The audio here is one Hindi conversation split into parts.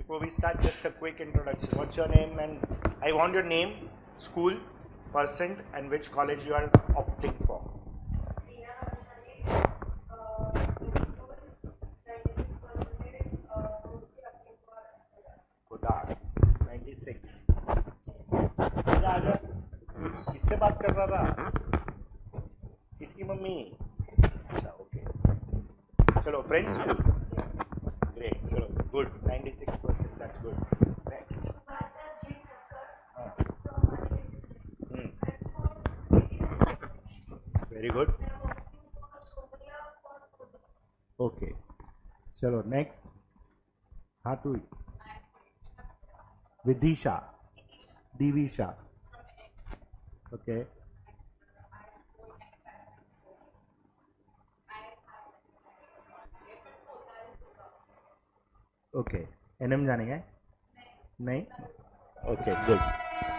Before we start, just a quick introduction. What's your name? And I want your name, school, percent, and which college you are opting for. Podar, 96. किससे बात कर रहा था? किसकी मम्मी? अच्छा, ओके. चलो, friends. Great. चलो, good. 96%. That's good. Next. Very good. Okay. चलो, next. हाँ तू. Vidisha. Divisha. Okay. Okay. NM जानेंगे? नहीं. Okay, good.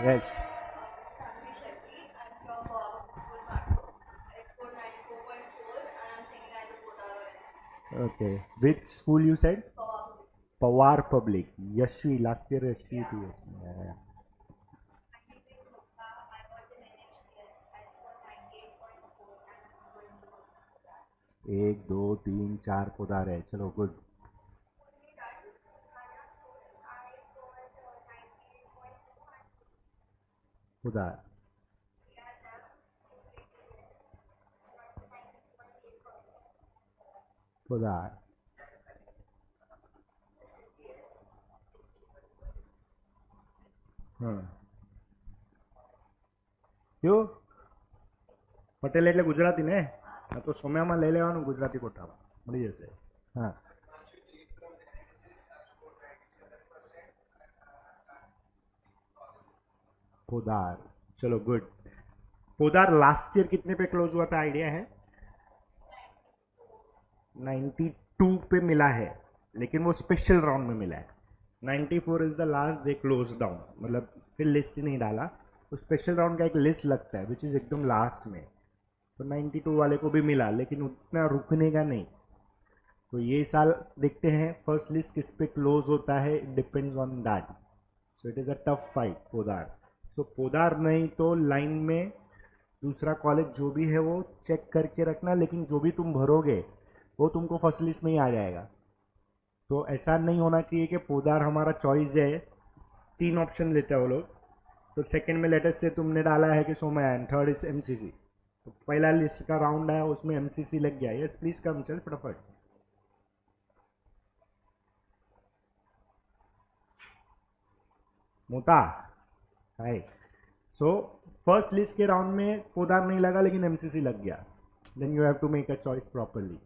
Yes. Okay. Which school you said? Pawar public. Yashvi. Last year Yashvi थी. एक दो तीन चार पोदार है. चलो, गुड. पोदार. पोदार. क्यों? પટેલ એટલે ગુજરાતી ને? આ તો સોમ્યામાં લઈ લેવાનું ગુજરાતી કોટામાં મળી જશે. હા. पोदार. चलो, गुड. पोदार लास्ट ईयर कितने पे क्लोज हुआ था, आइडिया है? 92 पे मिला है, लेकिन वो स्पेशल राउंड में मिला है. 94 is the last they close down, मतलब फिर लिस्ट ही नहीं डाला. तो स्पेशल राउंड का एक लिस्ट लगता है विच इज एकदम लास्ट में. तो 92 वाले को भी मिला, लेकिन उतना रुकने का नहीं. तो ये साल देखते हैं फर्स्ट लिस्ट किस पे क्लोज होता है. It depends on that. So it is a tough fight. Podar. So Podar नहीं तो लाइन में दूसरा कॉलेज जो भी है वो चेक करके रखना, लेकिन जो भी तुम भरोगे वो तुमको फर्स्ट लिस्ट में ही आ जाएगा. तो ऐसा नहीं होना चाहिए कि पोदार हमारा चॉइस है. 3 ऑप्शन लेते हैं वो लोग. तो सेकंड में लेटेस्ट से तुमने डाला है कि सोमयान, थर्ड इज एमसीसी. तो पहला लिस्ट का राउंड है उसमें एमसीसी लग गया. Yes please come. चल फटाफट. Mota. Hi. So first list के राउंड में पोदार नहीं लगा, लेकिन एमसीसी लग गया. Then you have to make a choice properly.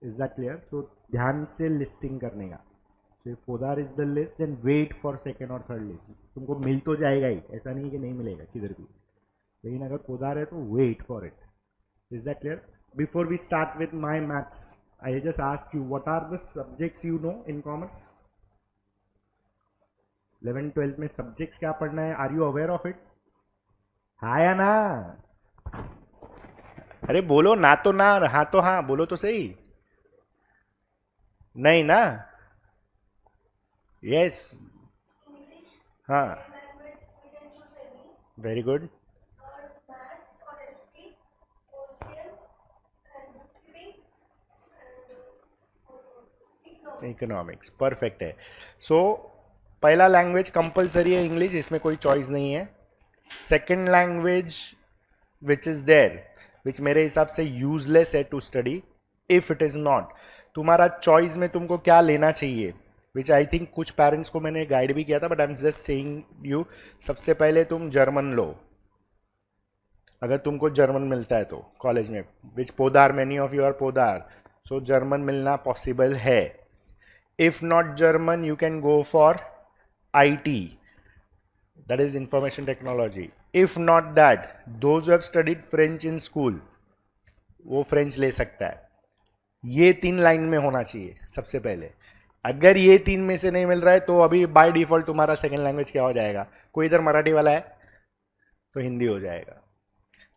Is that clear? So ध्यान से लिस्टिंग करने का. So Podar is the list, then wait for second और थर्ड लिस्ट. तुमको मिल तो जाएगा ही, ऐसा नहीं है कि नहीं मिलेगा किधर भी, लेकिन अगर पोदार है तो wait for it. Is that clear? Before we start with my maths, I just ask you what are the subjects you know in commerce. 11-12 में सब्जेक्ट्स क्या पढ़ना है? Are you aware of it? हाँ या ना? अरे बोलो ना तो ना, हाँ तो हाँ. बोलो तो सही. नहीं ना? यस. हाँ. Very good. इकोनॉमिक्स. परफेक्ट है. सो पहला लैंग्वेज कंपलसरी है इंग्लिश, इसमें कोई चॉइस नहीं है. Second language which is there, which मेरे हिसाब से यूजलेस है to study if it is not. तुम्हारा चॉइस में तुमको क्या लेना चाहिए, विच आई थिंक कुछ पेरेंट्स को मैंने गाइड भी किया था, but I am just saying you. सबसे पहले तुम जर्मन लो, अगर तुमको जर्मन मिलता है तो कॉलेज में, which Podar, many of you are Podar. So German मिलना पॉसिबल है. If not German you can go for IT, that is information technology. If not that, those who have studied French in school, वो फ्रेंच ले सकता है. ये 3 लाइन में होना चाहिए सबसे पहले. अगर ये 3 में से नहीं मिल रहा है तो अभी बाय डिफॉल्ट तुम्हारा सेकंड लैंग्वेज क्या हो जाएगा? कोई इधर मराठी वाला है तो हिंदी हो जाएगा.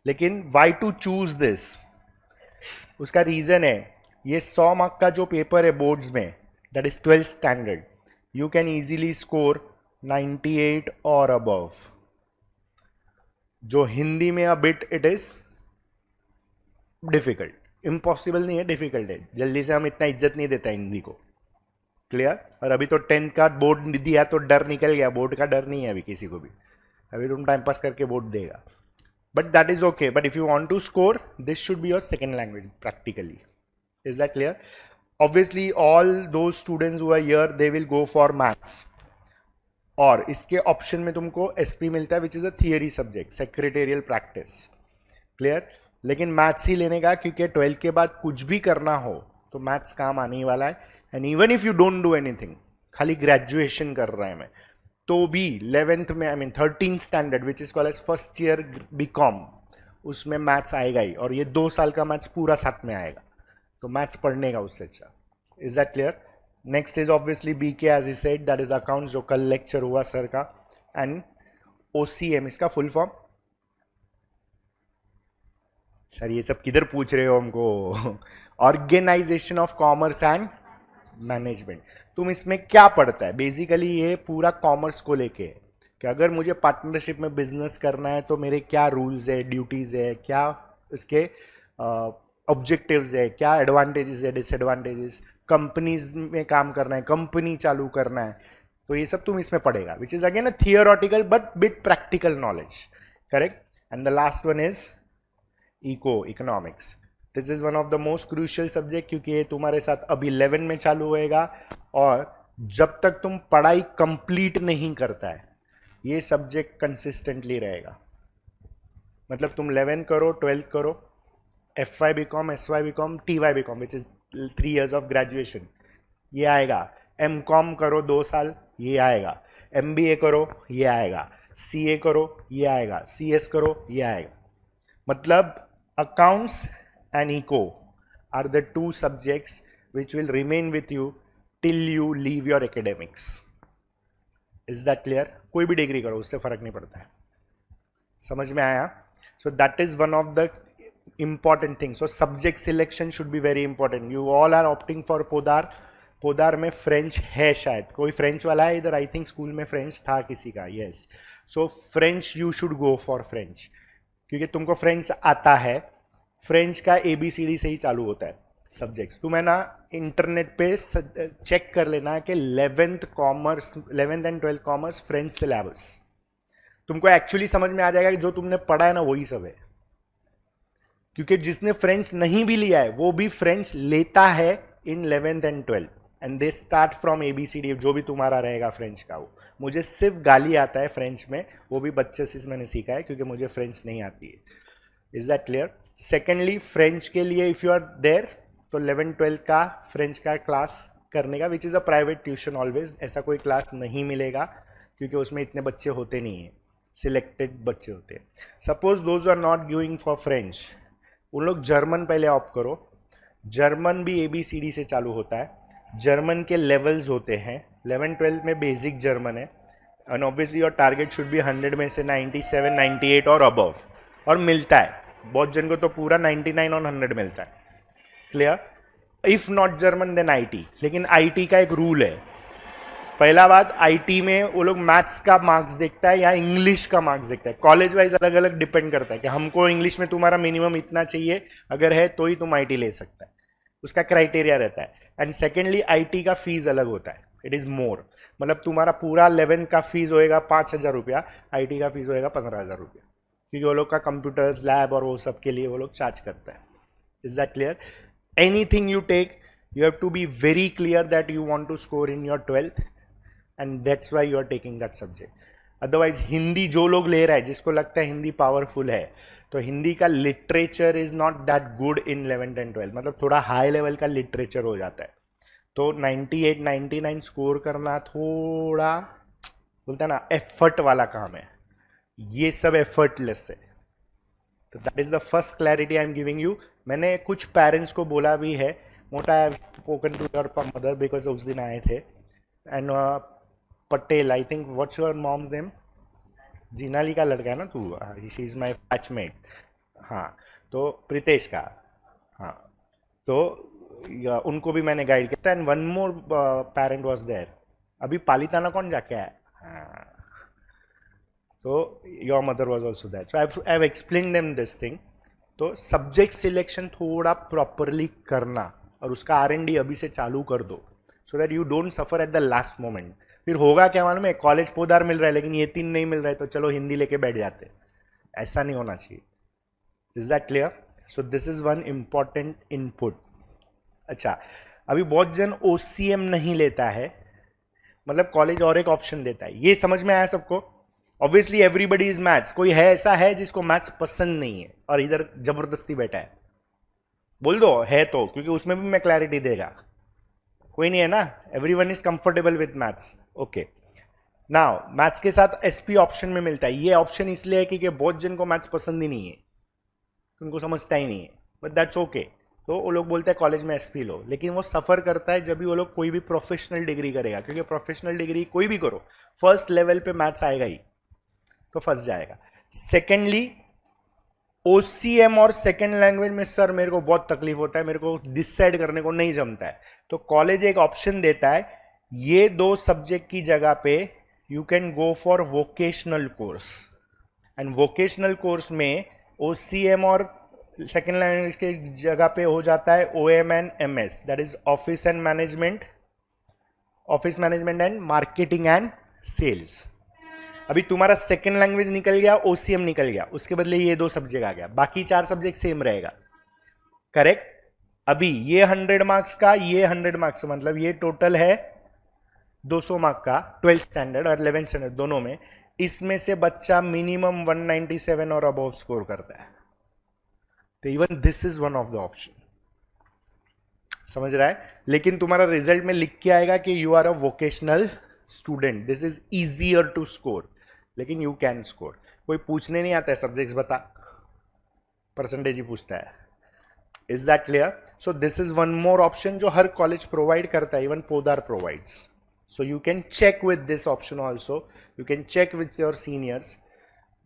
लेकिन वाई टू चूज दिस? उसका रीजन है, ये 100 मार्क का जो पेपर है बोर्ड्स में, that is 12th standard. you can easily score 98 or above. जो हिंदी में a bit it is difficult, impossible नहीं है, डिफिकल्ट है. जल्दी से हम इतना इज्जत नहीं देता हिंदी को. क्लियर. और अभी तो 10th का बोर्ड दिया तो डर निकल गया. बोर्ड का डर नहीं है अभी किसी को भी. अभी तुम टाइम पास करके बोर्ड देगा. But that is okay. But if you want to score, this should be your second language practically. Is that clear? Obviously all the students who are here they will go for maths. और इसके ऑप्शन में तुमको एसपी मिलता है which is a theory subject, secretarial practice. Clear. लेकिन मैथ्स ही लेने का, क्योंकि 12th के बाद कुछ भी करना हो तो मैथ्स काम आने ही वाला है. And even if you don't do anything, खाली ग्रेजुएशन कर रहे हैं मैं, तो भी 11th में, I mean 13th standard which is called as first year BCom, उसमें मैथ्स आएगा ही. और ये 2 साल का मैथ्स पूरा साथ में आएगा, तो मैथ्स पढ़ने का उससे अच्छा. Is that clear? Next is obviously BK as he said, that is accounts, जो कल लेक्चर हुआ सर का. एंड ओसीएम, इसका फुल फॉर्म. सर ये सब किधर पूछ रहे हो हमको? Organisation of commerce and management. तुम इसमें क्या पढ़ता है? बेसिकली ये पूरा कॉमर्स को लेके है कि अगर मुझे पार्टनरशिप में बिजनेस करना है तो मेरे क्या रूल्स है, ड्यूटीज है, क्या इसके ऑब्जेक्टिव्स है, क्या एडवांटेजेस है, डिसएडवांटेजेस, कंपनीज में काम करना है, कंपनी चालू करना है, तो ये सब तुम इसमें पढ़ेगा, which is again a theoretical but bit practical knowledge. Correct. And the last one is economics. This is one of the most crucial subject, क्योंकि ये तुम्हारे साथ अभी 11 में चालू होएगा. और जब तक तुम पढ़ाई कंप्लीट नहीं करता है, ये सब्जेक्ट कंसिस्टेंटली रहेगा. मतलब तुम 11 करो, 12th करो, F Y BCom, S Y BCom, T Y BCom which is 3 years of graduation, ये आएगा. एम कॉम करो 2 साल, ये आएगा. एम बी ए करो, ये आएगा. सी ए करो, ये आएगा. सी एस करो, ये आएगा. मतलब accounts and eco are the 2 subjects which will remain with you till you leave your academics. Is that clear? कोई भी डिग्री करो, उससे फर्क नहीं पड़ता है. समझ में आया? So that is one of the important things. So subject selection should be very important. You all are opting for Poddar. Poddar में फ्रेंच है शायद. कोई फ्रेंच वाला है इधर? आई थिंक स्कूल में फ्रेंच था किसी का. Yes. So French, you should go for French, क्योंकि तुमको फ्रेंच आता है. फ्रेंच का ABCD से ही चालू होता है सब्जेक्ट्स. तुम्हें ना इंटरनेट पे चेक कर लेना कि 11th and 12th commerce French syllabus, तुमको एक्चुअली समझ में आ जाएगा कि जो तुमने पढ़ा है ना वही सब है. क्योंकि जिसने फ्रेंच नहीं भी लिया है वो भी फ्रेंच लेता है इन 11th and 12th, and they start from ABCD, जो भी तुम्हारा रहेगा फ्रेंच का. वो मुझे सिर्फ गाली आता है फ्रेंच में, वो भी बच्चे से मैंने सीखा है, क्योंकि मुझे फ्रेंच नहीं आती है. Is that clear? Secondly, French के लिए इफ़ यू आर देयर, तो 11th-12th का फ्रेंच का क्लास करने का, which is a private tuition always. ऐसा कोई क्लास नहीं मिलेगा, क्योंकि उसमें इतने बच्चे होते नहीं हैं, सिलेक्टेड बच्चे होते हैं. Suppose those are not going for French, उन लोग जर्मन पहले ऑप्ट करो. जर्मन भी ABCD से चालू होता है. जर्मन के लेवल्स होते हैं. 11th-12th में बेसिक जर्मन है, and obviously your target should be 100 में से 97, 98 और अबव. और मिलता है बहुत जन को, तो पूरा 99 और 100 मिलता है. Clear? If not German then IT. लेकिन IT का एक रूल है. पहला बात, IT में वो लोग मैथ्स का मार्क्स देखता है या इंग्लिश का मार्क्स देखता है. कॉलेज वाइज अलग अलग डिपेंड करता है कि हमको इंग्लिश में तुम्हारा मिनिमम इतना चाहिए, अगर है तो ही तुम IT ले सकता है. उसका क्राइटेरिया रहता है. एंड सेकेंडली, IT का फीस अलग होता है. It is more. मतलब तुम्हारा पूरा 11 का फीस होएगा 5,000 रुपया, IT का फीस होएगा 15,000 रुपया, क्योंकि वो लोग का कंप्यूटर्स लैब और वो सब के लिए वो लोग चार्ज करता है. Is that clear? Anything you take, you have to be very clear that you want to score in your 12th, and that's why you are taking that subject. Otherwise Hindi जो लोग ले रहा है, जिसको लगता है हिंदी पावरफुल है, तो हिंदी का literature is not that good in 11th and 12th. मतलब थोड़ा हाई लेवल का लिटरेचर हो जाता है. तो 98, 99 स्कोर करना थोड़ा, बोलते हैं ना, एफर्ट वाला काम है. ये सब एफर्टलेस है. तो that is the first clarity I am giving you. मैंने कुछ पेरेंट्स को बोला भी है, Mota I spoken to your mother because उस दिन आए थे. And Patel, I think, what's your mom's name? Jinali का लड़का है ना तू? She is my batchmate. हाँ, तो प्रीतेश का. हाँ, तो उनको भी मैंने गाइड किया. And one more parent was there, अभी पालिताना कौन जाके आया? हाँ, तो your mother was also that, so I have explain them this thing. तो सब्जेक्ट सिलेक्शन थोड़ा प्रॉपरली करना और उसका R&D अभी से चालू कर दो, so that you don't suffer at the last moment. फिर होगा क्या मालूम है, कॉलेज पोदार मिल रहा है लेकिन ये 3 नहीं मिल रहा है, तो चलो हिंदी लेके बैठ जाते. ऐसा नहीं होना चाहिए. Is that clear? So this is one important input. अच्छा, अभी बहुत जन OCM नहीं लेता है, मतलब कॉलेज और एक ऑप्शन देता है. ये समझ में आया सबको? Obviously everybody is maths. कोई है ऐसा है जिसको मैथ्स पसंद नहीं है और इधर जबरदस्ती बैठा है? बोल दो है तो, क्योंकि उसमें भी मैं क्लैरिटी देगा. कोई नहीं है ना? Everyone is comfortable with maths. Okay, now maths के साथ SP ऑप्शन में मिलता है. ये ऑप्शन इसलिए है क्योंकि बहुत जन को मैथ्स पसंद ही नहीं है, उनको समझता ही नहीं है, बट दैट्स ओके. तो वो लोग बोलते हैं कॉलेज में SP लो, लेकिन वो सफर करता है जब भी वो लोग कोई भी प्रोफेशनल डिग्री करेगा, क्योंकि प्रोफेशनल डिग्री कोई भी करो फर्स्ट लेवल पे मैथ्स आएगा ही, तो फंस जाएगा. सेकेंडली, OCM और सेकेंड लैंग्वेज में सर मेरे को बहुत तकलीफ होता है, मेरे को डिसाइड करने को नहीं जमता है. तो कॉलेज एक ऑप्शन देता है, ये 2 सब्जेक्ट की जगह पे you can go for vocational course. And vocational course में OCM और सेकेंड लैंग्वेज की जगह पे हो जाता है OM and MS, that is office management and marketing and sales. अभी तुम्हारा सेकेंड लैंग्वेज निकल गया, OCM निकल गया, उसके बदले ये 2 सब्जेक्ट आ गया, बाकी 4 सब्जेक्ट सेम रहेगा. करेक्ट? अभी ये 100 मार्क्स का, ये 100 मार्क्स, मतलब ये टोटल है 200 मार्क का 12th स्टैंडर्ड और 11th स्टैंडर्ड दोनों में. इसमें से बच्चा मिनिमम 197 और अबव स्कोर करता है. तो even this is one of the option. समझ रहा है? लेकिन तुम्हारा रिजल्ट में लिख के आएगा कि you are a vocational student, this is easier to score, लेकिन यू कैन स्कोर. कोई पूछने नहीं आता है सब्जेक्ट्स बता, परसेंटेज ही पूछता है. Is that clear? So this is one more option जो हर कॉलेज प्रोवाइड करता है, even Podar provides. So you can check with this option also, you can check with your seniors,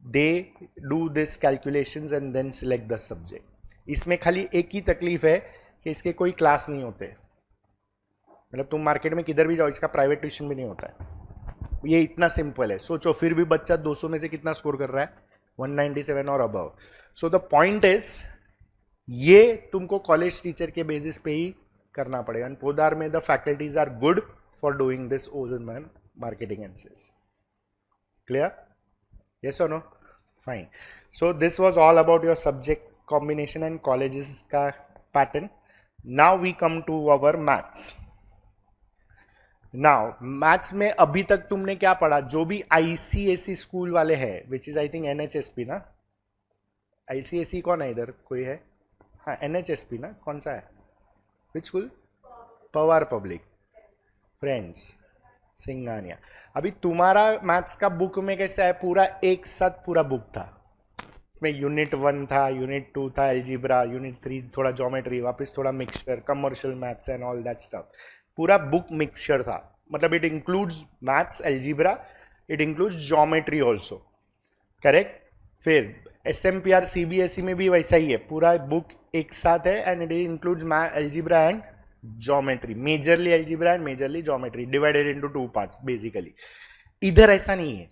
they do this calculations and then select the subject. इसमें खाली एक ही तकलीफ है कि इसके कोई क्लास नहीं होते, मतलब तुम मार्केट में किधर भी जाओ इसका प्राइवेट ट्यूशन भी नहीं होता है. ये इतना सिंपल है. सोचो फिर भी बच्चा 200 में से कितना स्कोर कर रहा है? 197 और above. So the point is, ये तुमको कॉलेज टीचर के बेसिस पे ही करना पड़ेगा. एंड पोदार में the faculties are good for doing this OM marketing and sales. Clear? Yes or no? Fine. So this was all about your subject combination and colleges का pattern. Now we come to our maths. Now maths में अभी तक तुमने क्या पढ़ा? जो भी ICSE स्कूल वाले हैं, which is I think NHSP ना? ICSE कौन है इधर? कोई है? हाँ, NHSP ना? कौन सा है? Which school? Pawar public, friends, Singhania. अभी तुम्हारा मैथ्स का बुक में कैसा है? पूरा एक साथ पूरा बुक था. इसमें यूनिट 1 था, यूनिट 2 था एल्जीब्रा, यूनिट 3 थोड़ा ज्योमेट्री, वापस थोड़ा mixture, commercial maths and all that stuff. पूरा बुक मिक्सचर था. मतलब it includes maths, algebra, it includes geometry also. Correct? फिर SMPR CBSE में भी वैसा ही है, पूरा बुक एक साथ है and it includes algebra and geometry, majorly algebra and majorly geometry, divided into 2 parts basically. इधर ऐसा नहीं है.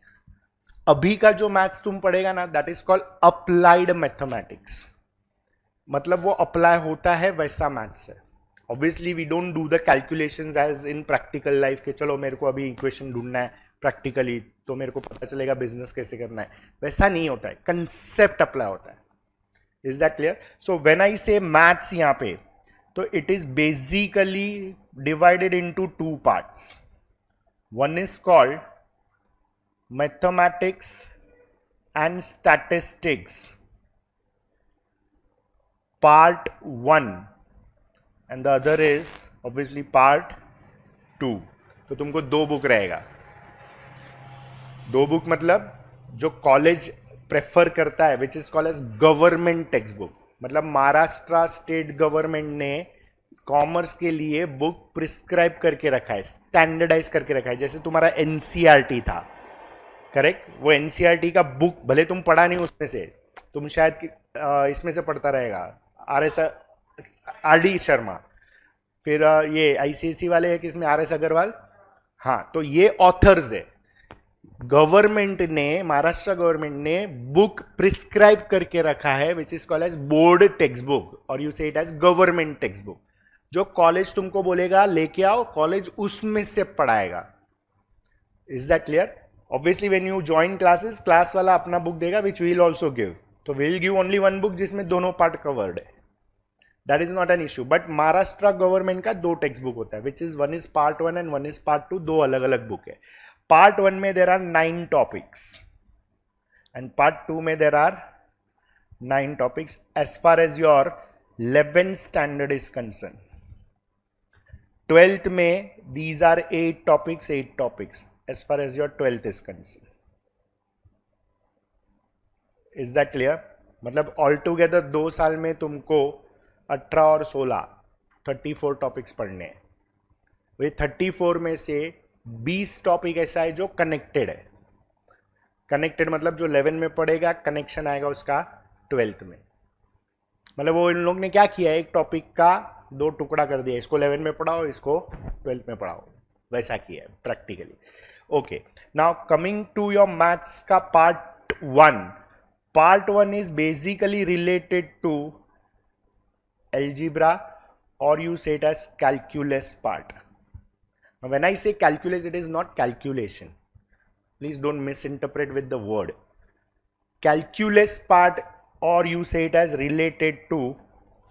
अभी का जो मैथ्स तुम पढ़ेगा ना, that is called applied mathematics. मतलब वो अप्लाई होता है वैसा मैथ्स है. Obviously we don't do the calculations as in practical life के चलो मेरे को अभी इक्वेशन ढूंढना है प्रैक्टिकली तो मेरे को पता चलेगा बिजनेस कैसे करना है, वैसा नहीं होता है. कंसेप्ट अप्लाई होता है. Is that clear? So when I से मैथ्स यहां पे, तो it is basically divided into 2 parts. One is called mathematics and statistics part 1 and the other is obviously part 2. तो तुमको 2 बुक रहेगा. 2 बुक मतलब जो कॉलेज प्रेफर करता है, which is called as government text book. मतलब महाराष्ट्र स्टेट गवर्नमेंट ने कॉमर्स के लिए बुक प्रिस्क्राइब करके रखा है, स्टैंडर्डाइज करके रखा है. जैसे तुम्हारा NCERT था, करेक्ट? वो NCERT का बुक भले तुम पढ़ा नहीं उसमें से, तुम शायद इसमें से पढ़ता रहेगा, RD शर्मा. फिर ये ICSE वाले है किसमें? RS अग्रवाल, हाँ, तो ये ऑथर्स है। गवर्नमेंट ने, महाराष्ट्र गवर्नमेंट ने बुक प्रिस्क्राइब करके रखा है which is called as board textbook, और you say it as government text book. जो कॉलेज तुमको बोलेगा लेके आओ, कॉलेज उसमें से पढ़ाएगा। Is that clear? Obviously when you join classes, class वाला अपना बुक देगा विच विल ऑल्सो गिव, तो will give only one book जिसमें दोनों पार्ट कवर्ड है, that is not an issue. But Maharashtra government का दो टेक्स्ट बुक होता है, which is one is part 1 and one is part 2, दो अलग अलग बुक है। पार्ट 1 में there are 9 topics and part 2 में there are 9 topics as far as your 11th standard is concern. 12th में these are 8 topics as far as your 12th is concerned. Is that clear? मतलब ऑल टूगेदर 2 साल में तुमको 18 और 16 34 टॉपिक्स पढ़ने हैं। वही 34 में से 20 टॉपिक ऐसा है जो कनेक्टेड है। कनेक्टेड मतलब जो 11 में पढ़ेगा कनेक्शन आएगा उसका 12th में। मतलब वो इन लोग ने क्या किया, एक टॉपिक का 2 टुकड़ा कर दिया, इसको 11 में पढ़ाओ, इसको 12th में पढ़ाओ, वैसा किया है practically. Okay, now coming to your maths का part 1। Part 1 is basically related to algebra, or you say it as calculus part. Now when I say calculus, it is not calculation, please don't misinterpret with the word calculus part, or you say it as related to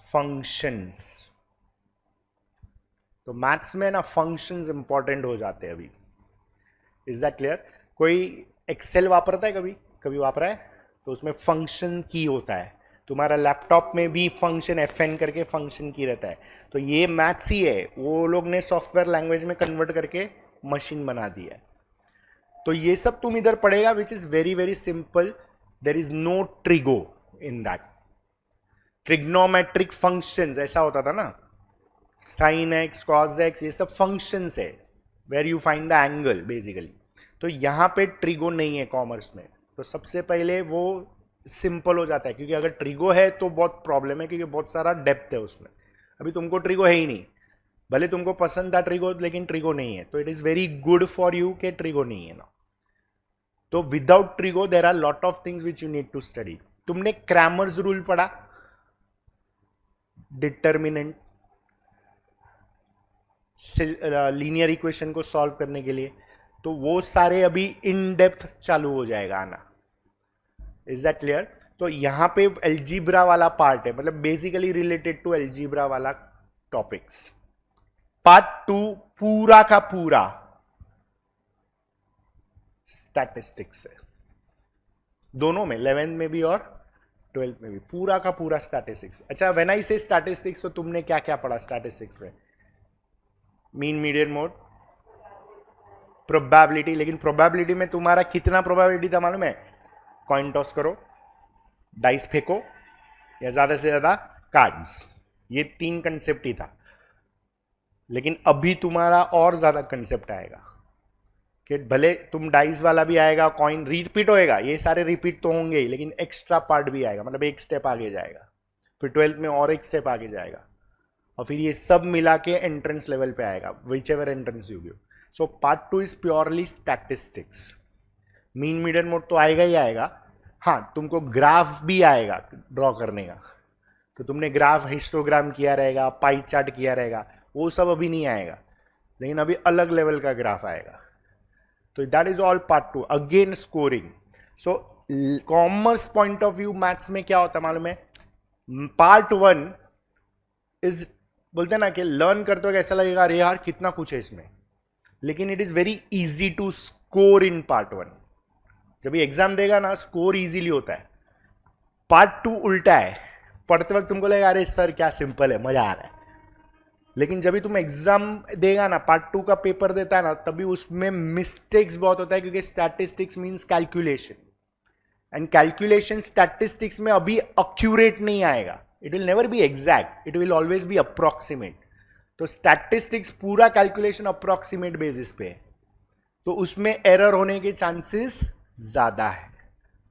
functions. तो मैथ्स में ना फंक्शंस इंपॉर्टेंट हो जाते हैं अभी। Is that clear? कोई एक्सेल वापरता है, कभी कभी वापरा है, तो उसमें फंक्शन की होता है। तुम्हारा लैपटॉप में भी फंक्शन FN करके फंक्शन की रहता है। तो ये मैथ्स ही है, वो लोग ने सॉफ्टवेयर लैंग्वेज में कन्वर्ट करके मशीन बना दिया है। तो ये सब तुम इधर पढ़ेगा which is very very simple. There is no trigo in that. Trigonometric functions ऐसा होता था ना, साइन एक्स कॉस एक्स, ये सब फंक्शंस है where you find the angle basically. तो यहाँ पे ट्रिगो नहीं है कॉमर्स में, तो सबसे पहले वो सिंपल हो जाता है। क्योंकि अगर ट्रिगो है तो बहुत प्रॉब्लम है, क्योंकि बहुत सारा डेप्थ है उसमें। अभी तुमको ट्रिगो है ही नहीं, भले तुमको पसंद था ट्रिगो, लेकिन ट्रिगो नहीं है, तो it is very good for you कि ट्रिगो नहीं है ना। तो without trigo there are lot of things which you need to study. तुमने क्रैमर्स रूल पढ़ा, डिटर्मिनेंट, लीनियर इक्वेशन को सॉल्व करने के लिए, तो वो सारे अभी इन डेप्थ चालू हो जाएगा आना। Is that clear? तो यहां पे एल्जीब्रा वाला पार्ट है, मतलब बेसिकली रिलेटेड टू एल्जीब्रा वाला टॉपिक्स। पार्ट 2 पूरा का पूरा स्टैटिस्टिक्स है, दोनों में, 11th में भी और 12th में भी, पूरा का पूरा स्टैटिस्टिक्स। अच्छा, व्हेन आई से स्टैटिस्टिक्स, तो तुमने क्या क्या पढ़ा स्टैटिस्टिक्स में? Mean, median mode, probability. लेकिन प्रोबेबिलिटी में तुम्हारा कितना प्रोबेबिलिटी था मालूम है? कॉइन टॉस करो, डाइस फेंको, या ज्यादा से ज्यादा कार्ड्स, ये 3 कंसेप्ट ही था। लेकिन अभी तुम्हारा और ज्यादा कंसेप्ट आएगा कि भले तुम डाइस वाला भी आएगा, कॉइन रिपीट होएगा, ये सारे रिपीट तो होंगे ही, लेकिन एक्स्ट्रा पार्ट भी आएगा, मतलब एक स्टेप आगे जाएगा। फिर 12th में और एक स्टेप आगे जाएगा, और फिर ये सब मिला के एंट्रेंस लेवल पे आएगा, which ever entrance you give. So part 2 is purely statistics. Mean, median mode तो आएगा ही आएगा। हाँ, तुमको ग्राफ भी आएगा ड्रॉ करने का, तो तुमने ग्राफ हिस्टोग्राम किया रहेगा, पाई चार्ट किया रहेगा, वो सब अभी नहीं आएगा, लेकिन अभी अलग लेवल का ग्राफ आएगा। तो that is all part 2। Again scoring. So commerce point of view maths में क्या होता है मालूम है? पार्ट 1 इज, बोलते हैं ना कि लर्न करते हो ऐसा लगेगा अरे यार कितना कुछ है इसमें, लेकिन it is very easy to score in part 1। जब ये एग्जाम देगा ना, स्कोर इजीली होता है। पार्ट 2 उल्टा है, पढ़ते वक्त तुमको लगेगा अरे सर क्या सिंपल है, मजा आ रहा है, लेकिन जब भी तुम एग्जाम देगा ना, पार्ट 2 का पेपर देता है ना, तभी उसमें मिस्टेक्स बहुत होता है, क्योंकि statistics means calculation, and calculation statistics में अभी एक्यूरेट नहीं आएगा। It will never be exact, it will always be approximate. तो स्टैटिस्टिक्स पूरा कैलकुलेशन अप्रोक्सीमेट बेसिस पे है, तो उसमें एरर होने के चांसेस ज्यादा है।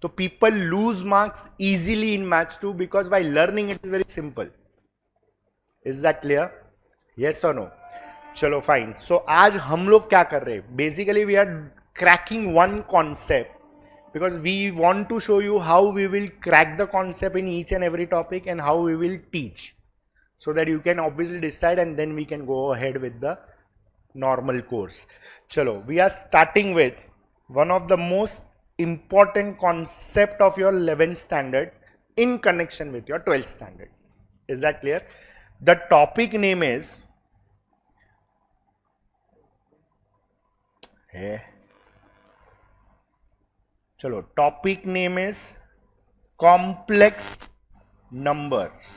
तो people lose marks easily in maths too, because by learning it is very simple. Is that clear? Yes or no? चलो फाइन. सो आज हम लोग क्या कर रहे हैं? Basically we are cracking one concept because we want to show you how we will crack the concept in each and every topic and how we will teach, so that you can obviously decide and then we can go ahead with the normal course. Chalo, we are starting with one of the most important concept of your 11th standard in connection with your 12th standard. Is that clear? The topic name is चलो, topic name is complex numbers.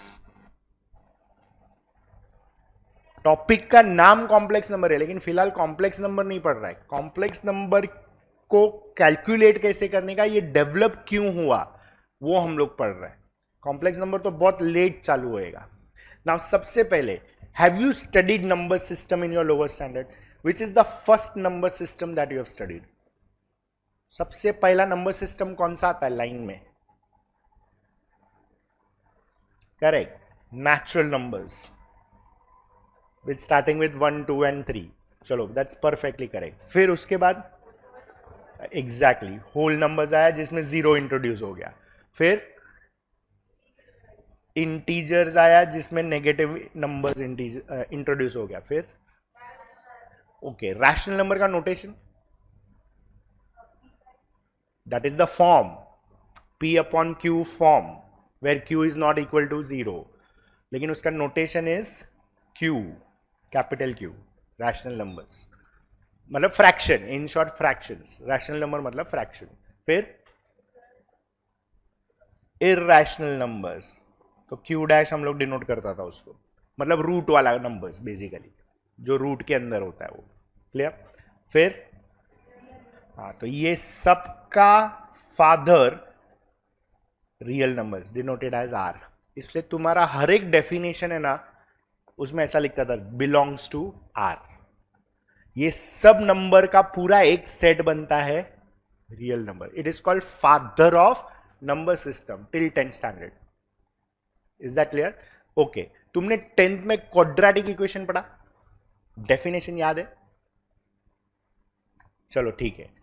Topic का नाम कॉम्प्लेक्स नंबर है, लेकिन फिलहाल कॉम्प्लेक्स नंबर नहीं पढ़ रहा है. कॉम्प्लेक्स नंबर को कैलकुलेट कैसे करने का, ये डेवलप क्यों हुआ, वो हम लोग पढ़ रहे हैं. कॉम्प्लेक्स नंबर तो बहुत लेट चालू होएगा. नाउ सबसे पहले, have you studied number system in your lower standard? Which is the first number system that you have studied? सबसे पहला नंबर सिस्टम कौन सा आता है लाइन में? Correct, natural numbers with starting with 1 2 and 3. चलो, दैट्स परफेक्टली करेक्ट. फिर उसके बाद एग्जैक्टली होल नंबर्स आया जिसमें 0 इंट्रोड्यूस हो गया. फिर इंटीजर्स आया जिसमें नेगेटिव नंबर्स इंट्रोड्यूस हो गया. फिर ओके, रैशनल नंबर का notation, that is the form p upon q form where q is not equal to 0, लेकिन उसका notation is q, capital Q. Rational numbers मतलब fraction, in short fractions. Rational number मतलब फ्रैक्शन. फिर इरैशनल नंबर्स, तो q डैश हम लोग डिनोट करता था उसको, मतलब रूट वाला नंबर्स, बेसिकली जो रूट के अंदर होता है वो. क्लियर? फिर हाँ, तो ये सबका father real numbers denoted as R. इसलिए तुम्हारा हर एक डेफिनेशन है ना, उसमें ऐसा लिखता था बिलोंग्स टू आर. ये सब नंबर का पूरा एक सेट बनता है real number. It is called father of number system till 10th standard. Is that clear? Okay, तुमने 10th में क्वाड्रेटिक इक्वेशन पढ़ा, डेफिनेशन याद है? चलो ठीक है.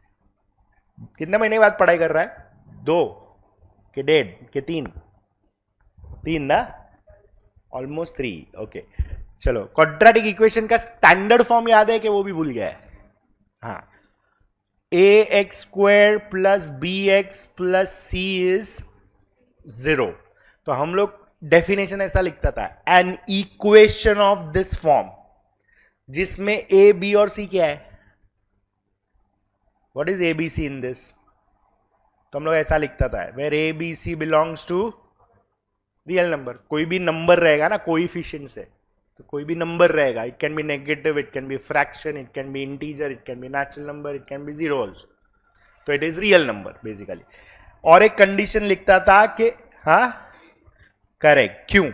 कितने महीने बाद पढ़ाई कर रहा है? 2 के 1.5 के 3 ना, ऑलमोस्ट 3. ओके, चलो, क्वाड्रेटिक इक्वेशन का स्टैंडर्ड फॉर्म याद है कि वो भी भूल गया है? हाँ, ax² plus bx plus c is 0. तो हम लोग डेफिनेशन ऐसा लिखता था, an equation of this form जिसमें a b और c क्या है? What is ABC in this? तो हम लोग ऐसा लिखता था, where ABC belongs to real number. कोई भी नंबर रहेगा ना कोएफिशिएंट से, तो कोई भी नंबर रहेगा, it can be negative, it can be fraction, it can be integer, it can be natural number, it can be 0 also. तो it is real number basically. और एक कंडीशन लिखता था कि हाँ करेक्ट, क्यों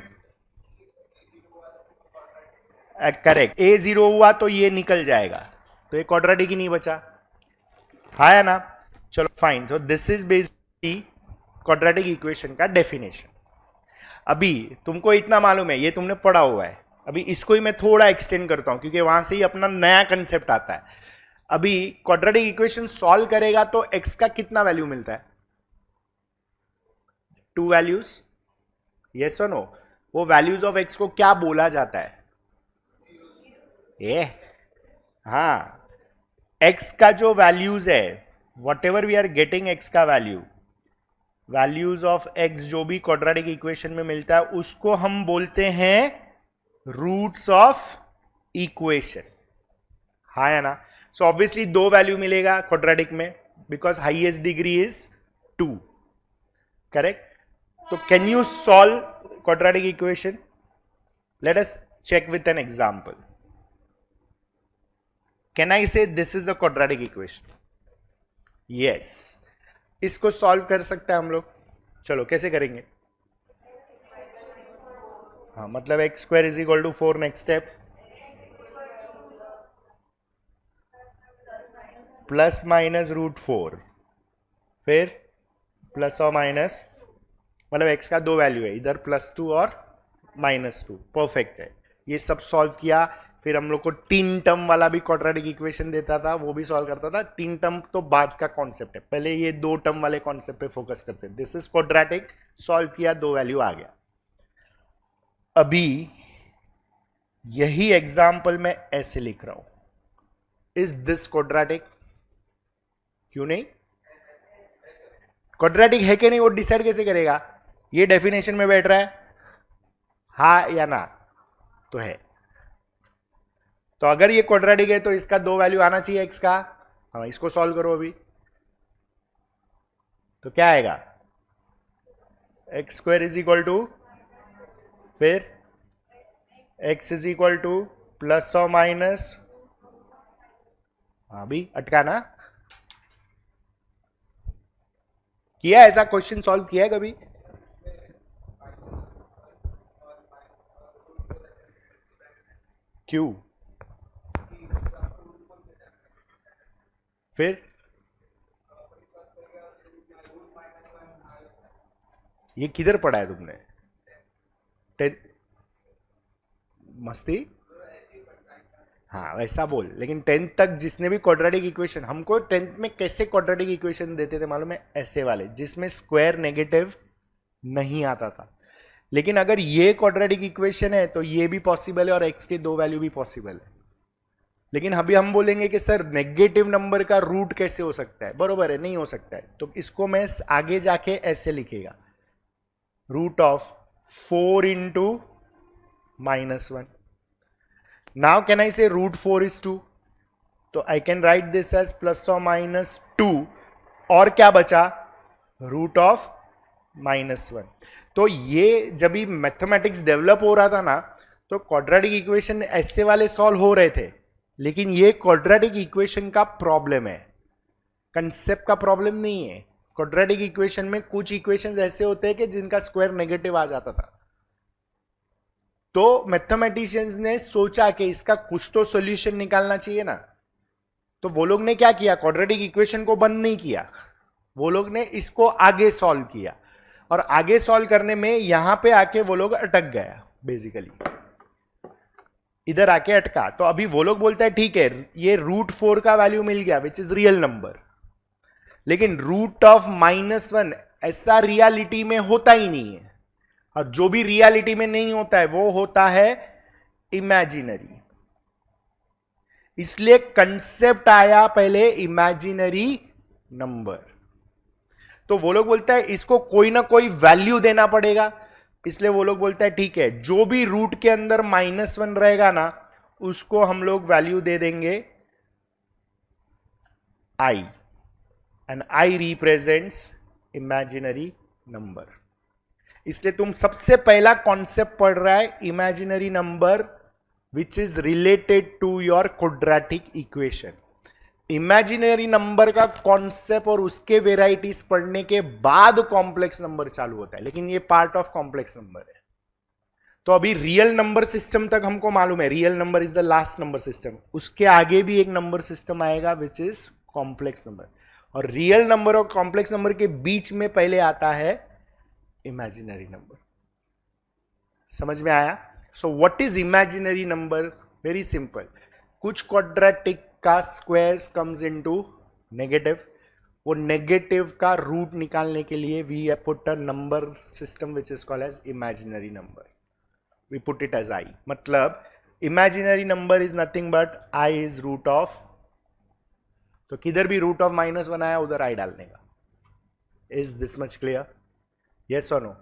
करेक्ट, A0 हुआ तो ये निकल जाएगा, तो ये क्वाड्रेटिक ही नहीं बचा. हाँ है ना? चलो फाइन. तो this is basically quadratic equation का डेफिनेशन. अभी तुमको इतना मालूम है, ये तुमने पढ़ा हुआ है. अभी इसको ही मैं थोड़ा एक्सटेंड करता हूं क्योंकि वहां से ही अपना नया कंसेप्ट आता है. अभी क्वाड्रेटिक इक्वेशन सॉल्व करेगा तो x का कितना वैल्यू मिलता है? 2 वैल्यूज. यस और नो? वो वैल्यूज ऑफ x को क्या बोला जाता है? हाँ, x का जो वैल्यूज है, whatever we are getting x का वैल्यू, वैल्यूज ऑफ x जो भी क्वाड्रेटिक इक्वेशन में मिलता है उसको हम बोलते हैं रूट्स ऑफ इक्वेशन. हाँ है ना? सो ऑब्वियसली 2 वैल्यू मिलेगा क्वाड्रेटिक में because highest degree is 2. Correct? तो can you solve quadratic equation? Let us check with an example. Can I say this is a quadratic equation? Yes. इसको सॉल्व कर सकते हैं हम लोग. चलो कैसे करेंगे? हाँ, मतलब x² is equal to 4. Next step, plus minus √4. फिर प्लस और माइनस, मतलब x का 2 वैल्यू है, इधर +2 और -2. परफेक्ट है. ये सब सॉल्व किया, फिर हम लोग को 3 टर्म वाला भी क्वाड्रेटिक इक्वेशन देता था, वो भी सॉल्व करता था। 3 टर्म तो बाद का कॉन्सेप्ट है, पहले ये 2 टर्म वाले कॉन्सेप्ट पे फोकस करते हैं। दिस इज क्वाड्रेटिक, सॉल्व किया, 2 वैल्यू आ गया। अभी यही एग्जाम्पल मैं ऐसे लिख रहा हूं, इज दिस क्वाड्रेटिक? क्यों नहीं? क्वाड्रेटिक है कि नहीं वो डिसाइड कैसे करेगा? ये डेफिनेशन में बैठ रहा है, हाँ या ना? तो है। तो अगर ये क्वाड्रेटिक है तो इसका 2 वैल्यू आना चाहिए एक्स का। हाँ, इसको सॉल्व करो अभी, तो क्या आएगा? X square is equal to, फिर x is equal to plus और माइनस, अभी अटका ना? किया ऐसा क्वेश्चन सॉल्व किया है कभी? क्यों? फिर ये किधर पढ़ा है तुमने? 10 मस्ती? हाँ वैसा बोल, लेकिन 10th तक जिसने भी क्वाड्रेटिक इक्वेशन, हमको 10th में कैसे क्वाड्रेटिक इक्वेशन देते थे मालूम है? ऐसे वाले जिसमें स्क्वायर नेगेटिव नहीं आता था। लेकिन अगर ये क्वाड्रेटिक इक्वेशन है तो ये भी पॉसिबल है और एक्स के 2 वैल्यू भी पॉसिबल है। लेकिन अभी हम बोलेंगे कि सर नेगेटिव नंबर का रूट कैसे हो सकता है? बरोबर है, नहीं हो सकता है। तो इसको मैं आगे जाके ऐसे लिखेगा, root of 4 into -1। Now can I say root 4 is 2? तो I can write this as +or-2, और क्या बचा? Root of -1। तो ये जब भी मैथमेटिक्स डेवलप हो रहा था ना, तो क्वाड्रेटिक इक्वेशन ऐसे वाले सॉल्व हो रहे थे। लेकिन ये क्वाड्रेटिक इक्वेशन का प्रॉब्लम है, कंसेप्ट का प्रॉब्लम नहीं है। क्वाड्रेटिक इक्वेशन में कुछ इक्वेशंस ऐसे होते हैं कि जिनका स्क्वायर नेगेटिव आ जाता था। तो मैथमेटिशियंस ने सोचा कि इसका कुछ तो सॉल्यूशन निकालना चाहिए ना। तो वो लोग ने क्या किया? क्वाड्रेटिक इक्वेशन को बंद नहीं किया, वो लोग ने इसको आगे सॉल्व किया। और आगे सॉल्व करने में यहां पे आके वो लोग अटक गया, बेसिकली इधर आके अटका। तो अभी वो लोग बोलता है ठीक है, ये रूट 4 का वैल्यू मिल गया विच इज रियल नंबर, लेकिन रूट ऑफ -1 ऐसा रियलिटी में होता ही नहीं है। और जो भी रियलिटी में नहीं होता है वो होता है इमेजिनरी। इसलिए कंसेप्ट आया पहले इमेजिनरी नंबर। तो वो लोग बोलता है इसको कोई ना कोई वैल्यू देना पड़ेगा। इसलिए वो लोग बोलता है ठीक है, जो भी रूट के अंदर -1 रहेगा ना, उसको हम लोग वैल्यू दे देंगे i, and i represents imaginary number. इसलिए तुम सबसे पहला कॉन्सेप्ट पढ़ रहा है imaginary number which is related to your quadratic equation. Imaginary number का कॉन्सेप्ट और उसके वेराइटीज पढ़ने के बाद कॉम्प्लेक्स नंबर चालू होता है, लेकिन ये पार्ट ऑफ कॉम्प्लेक्स नंबर है। तो अभी रियल नंबर सिस्टम तक हमको मालूम है, real number is the last number system. उसके आगे भी एक नंबर सिस्टम आएगा विच इज कॉम्प्लेक्स नंबर, और रियल नंबर और कॉम्प्लेक्स नंबर के बीच में पहले आता है इमेजिनरी नंबर। समझ में आया? So what is imaginary number? Very simple, कुछ क्वाड्रेटिक का स्क्वायर्स कम्स इनटू नेगेटिव, वो नेगेटिव का रूट निकालने के लिए we put a number system which is called as imaginary number. We put it as i, मतलब imaginary number is nothing but i is root of, तो किधर भी रूट ऑफ -1 आया उधर आई डालने का। Is this much clear? Yes और नो?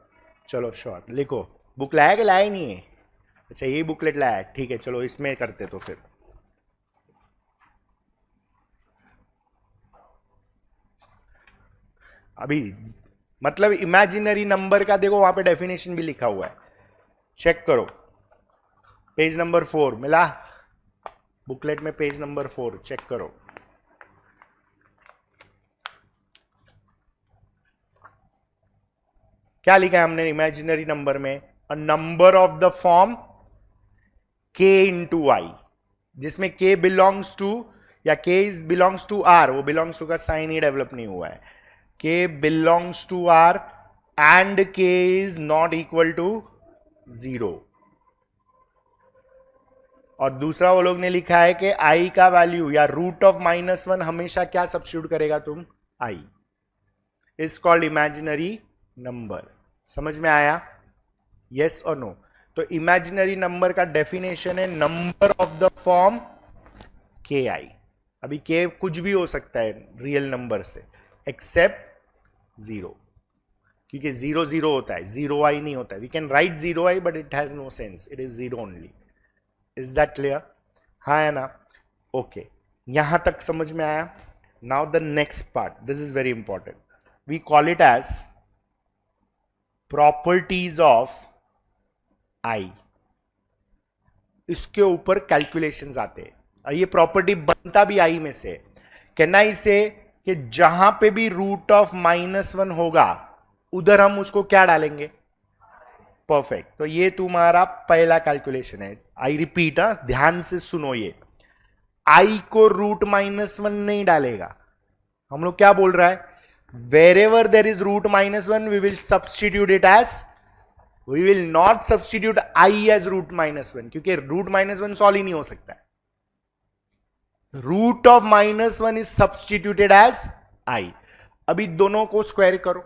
चलो शॉर्ट लिखो। बुक लाया कि लाया ही नहीं है? अच्छा यही बुकलेट लाया, ठीक है, चलो इसमें करते। तो फिर अभी मतलब इमेजिनरी नंबर का देखो वहां पे डेफिनेशन भी लिखा हुआ है, चेक करो। पेज नंबर 4 मिला बुकलेट में, पेज नंबर 4 चेक करो। क्या लिखा है हमने इमेजिनरी नंबर में? A number of the form k into i, जिसमें k बिलोंग्स टू या k बिलोंग्स टू r, वो बिलोंग्स टू का साइन ही डेवलप नहीं हुआ है, k belongs to r and k is not equal to 0। और दूसरा वो लोग ने लिखा है कि आई का वैल्यू या रूट ऑफ -1 हमेशा क्या सब्स्टिट्यूट करेगा तुम, I is called imaginary number. समझ में आया, यस और नो? तो इमेजिनरी नंबर का डेफिनेशन है नंबर ऑफ द फॉर्म के आई। अभी के कुछ भी हो सकता है रियल नंबर से एक्सेप्ट 0, क्योंकि 0 0 होता है, 0 आई नहीं होता है। We can write 0 i but it has no sense, it is 0 only. Is that clear? हाँ है ना? ओके, यहां तक समझ में आया? Now the next part, this is very important, we call it as properties of i. इसके ऊपर कैलकुलेशंस आते हैं और ये प्रॉपर्टी बनता भी आई में से। कैन आई से कि जहां पे भी रूट ऑफ -1 होगा उधर हम उसको क्या डालेंगे, परफेक्ट। तो ये तुम्हारा पहला कैलकुलेशन है। आई रिपीट, ध्यान से सुनो, ये आई को रूट -1 नहीं डालेगा। हम लोग क्या बोल रहा है, wherever there is root -1 we will substitute it as, we will not substitute I as root -1, क्योंकि root -1 सॉल्व ही नहीं हो सकता है। Root of -1 is substituted as I। अभी दोनों को स्क्वायर करो,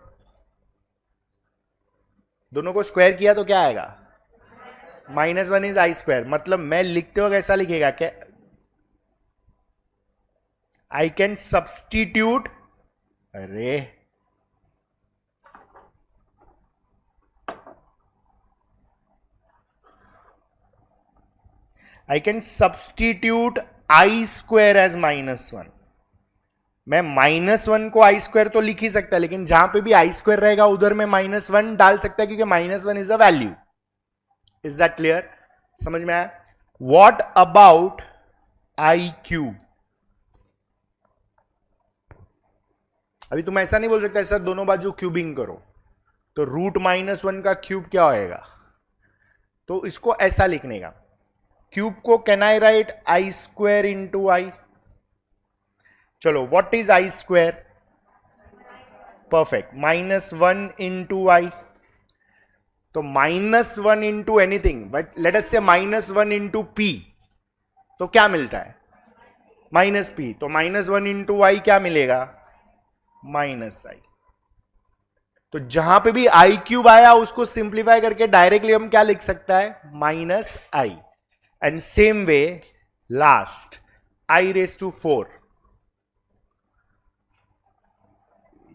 दोनों को स्क्वायर किया तो क्या आएगा, -1 इज I स्क्वायर। मतलब मैं लिखते वक्त ऐसा लिखेगा क्या, आई कैन सब्सटीट्यूट, अरे I can substitute I square as -1। मैं -1 को I स्क्वायर तो लिख ही सकता है, लेकिन जहां पे भी I स्क्वायर रहेगा उधर मैं -1 डाल सकता है, क्योंकि -1 is a value. Is that clear? समझ में आया? What about I cube? अभी तुम ऐसा नहीं बोल सकता सर दोनों बाजू क्यूबिंग करो, तो रूट -1 का क्यूब क्या होएगा? तो इसको ऐसा लिखने का, क्यूब को can I write I square into i. चलो, what is I square? Perfect, -1 into i. तो -1 into anything, but let us say -1 into P, तो क्या मिलता है, -p। तो -1 इंटू आई क्या मिलेगा, -i। तो जहां पे भी I क्यूब आया उसको सिंप्लीफाई करके डायरेक्टली हम क्या लिख सकता है, -i। And same way last I⁴,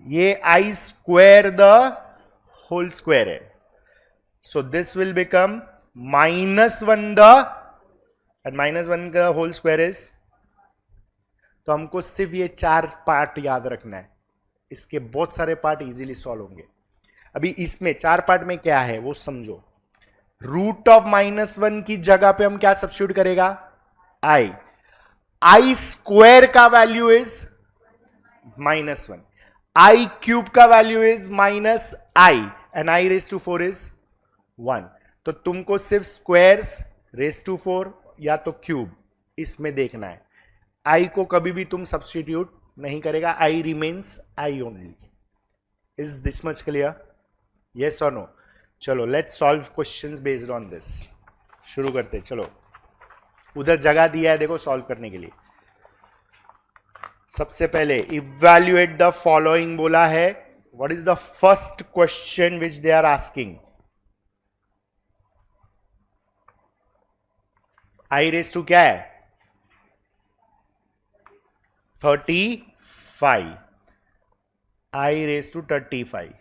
ये I square the whole square है। So this will become -1 the, and -1 का होल स्क्वायर इज, तो हमको सिर्फ ये 4 पार्ट याद रखना है, इसके बहुत सारे पार्ट इजीली सॉल्व होंगे। अभी इसमें 4 पार्ट में क्या है वो समझो। रूट ऑफ -1 की जगह पे हम क्या सब्स्टिट्यूट करेगा, I स्क्वायर का वैल्यू इज -1, I क्यूब का value is -i, and I⁴ is 1। तो तुमको सिर्फ स्क्वायर्स ⁴ या तो क्यूब इसमें देखना है। I को कभी भी तुम सब्स्टिट्यूट नहीं करेगा, I remains I only. Is this much clear? Yes और नो? चलो let's solve questions based on this. शुरू करते, चलो उधर जगह दिया है देखो सॉल्व करने के लिए। सबसे पहले इवैल्यूएट द फॉलोइंग बोला है। What is the first question which they are asking? I⁻² क्या है, 35, I⁻35।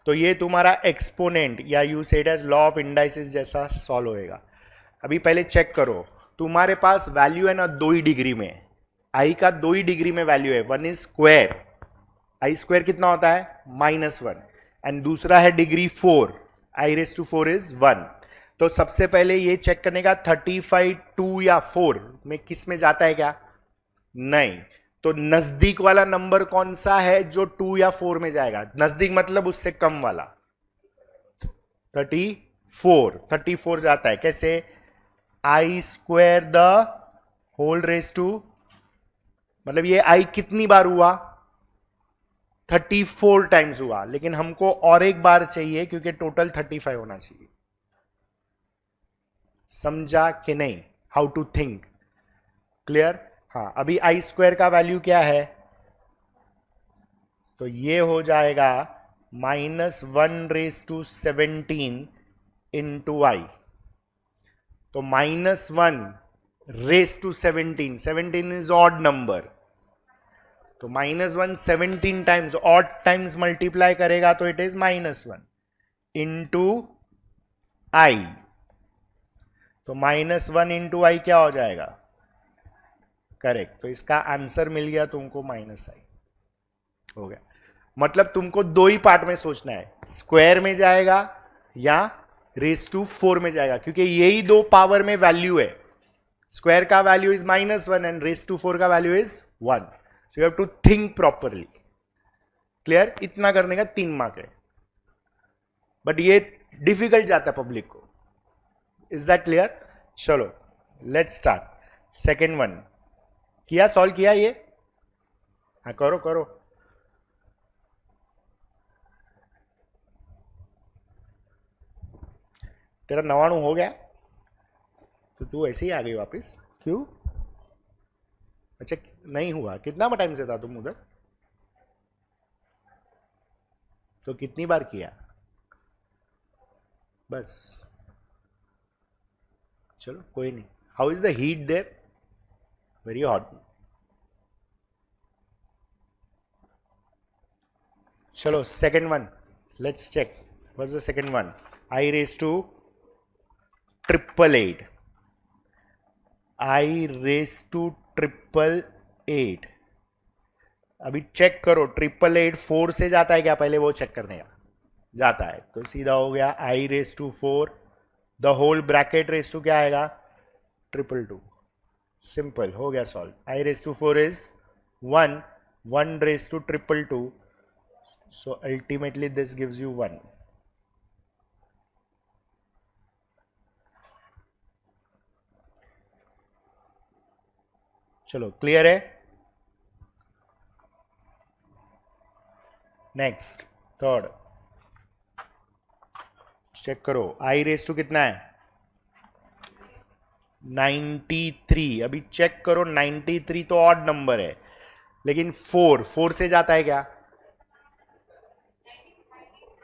तो ये तुम्हारा एक्सपोनेंट या you said as law of indices जैसा सॉल्व होएगा। अभी पहले चेक करो, तुम्हारे पास वैल्यू है ना 2 ही डिग्री में, आई का 2 ही डिग्री में वैल्यू है, 1 इज स्क्वायर, आई स्क्वायर कितना होता है -1, एंड दूसरा है डिग्री 4, I⁻4 इज 1। तो सबसे पहले ये चेक करने का 35 2 या 4 में किस में जाता है क्या, नहीं। तो नजदीक वाला नंबर कौन सा है जो 2 या 4 में जाएगा, नजदीक मतलब उससे कम वाला, 34 जाता है। कैसे, I स्क्वायर द होल ⁻², मतलब ये I कितनी बार हुआ, 34 टाइम्स हुआ, लेकिन हमको और एक बार चाहिए क्योंकि टोटल 35 होना चाहिए। समझा कि नहीं, हाउ टू थिंक, क्लियर? हाँ, अभी आई स्क्वायर का वैल्यू क्या है, तो ये हो जाएगा -1⁻17 इंटू आई। तो -1⁻17, 17 इज ऑड नंबर, तो -1 17 टाइम्स ऑड टाइम्स मल्टीप्लाई करेगा तो इट इज -1 इंटू आई। तो -1 इंटू आई क्या हो जाएगा, करेक्ट। तो इसका आंसर मिल गया तुमको -i हो गया। मतलब तुमको दो ही पार्ट में सोचना है, स्क्वायर में जाएगा या रेस टू 4 में जाएगा, क्योंकि यही दो पावर में वैल्यू है। स्क्वायर का value is -1 and raise to 4 का value is 1। So you have to think properly, clear? इतना करने का 3 मार्क है, बट ये डिफिकल्ट जाता है पब्लिक को। Is that clear? चलो लेट्स स्टार्ट। सेकेंड वन किया, सॉल्व किया ये? हाँ करो करो। तेरा 99 हो गया तो तू ऐसे ही आ गई वापस, क्यों? अच्छा नहीं हुआ, कितना टाइम से था तुम उधर? तो कितनी बार किया? बस, चलो कोई नहीं। How is the heat there? Very hot. चलो second one, let's check. What's the second one? I raise to 888, i raise to 888। अभी चेक करो, 888 4 से जाता है क्या, पहले वो चेक करने का। जाता है तो सीधा हो गया i raise to 4, the whole bracket raise to क्या आएगा, 222। सिंपल हो गया solve. I raise to 4 is 1, 1 raise to 222, so ultimately this gives you 1। चलो क्लियर है? नेक्स्ट थर्ड चेक करो, आई रेस टू कितना है, 93। अभी चेक करो, 93 तो ऑड नंबर है, लेकिन 4 से जाता है क्या?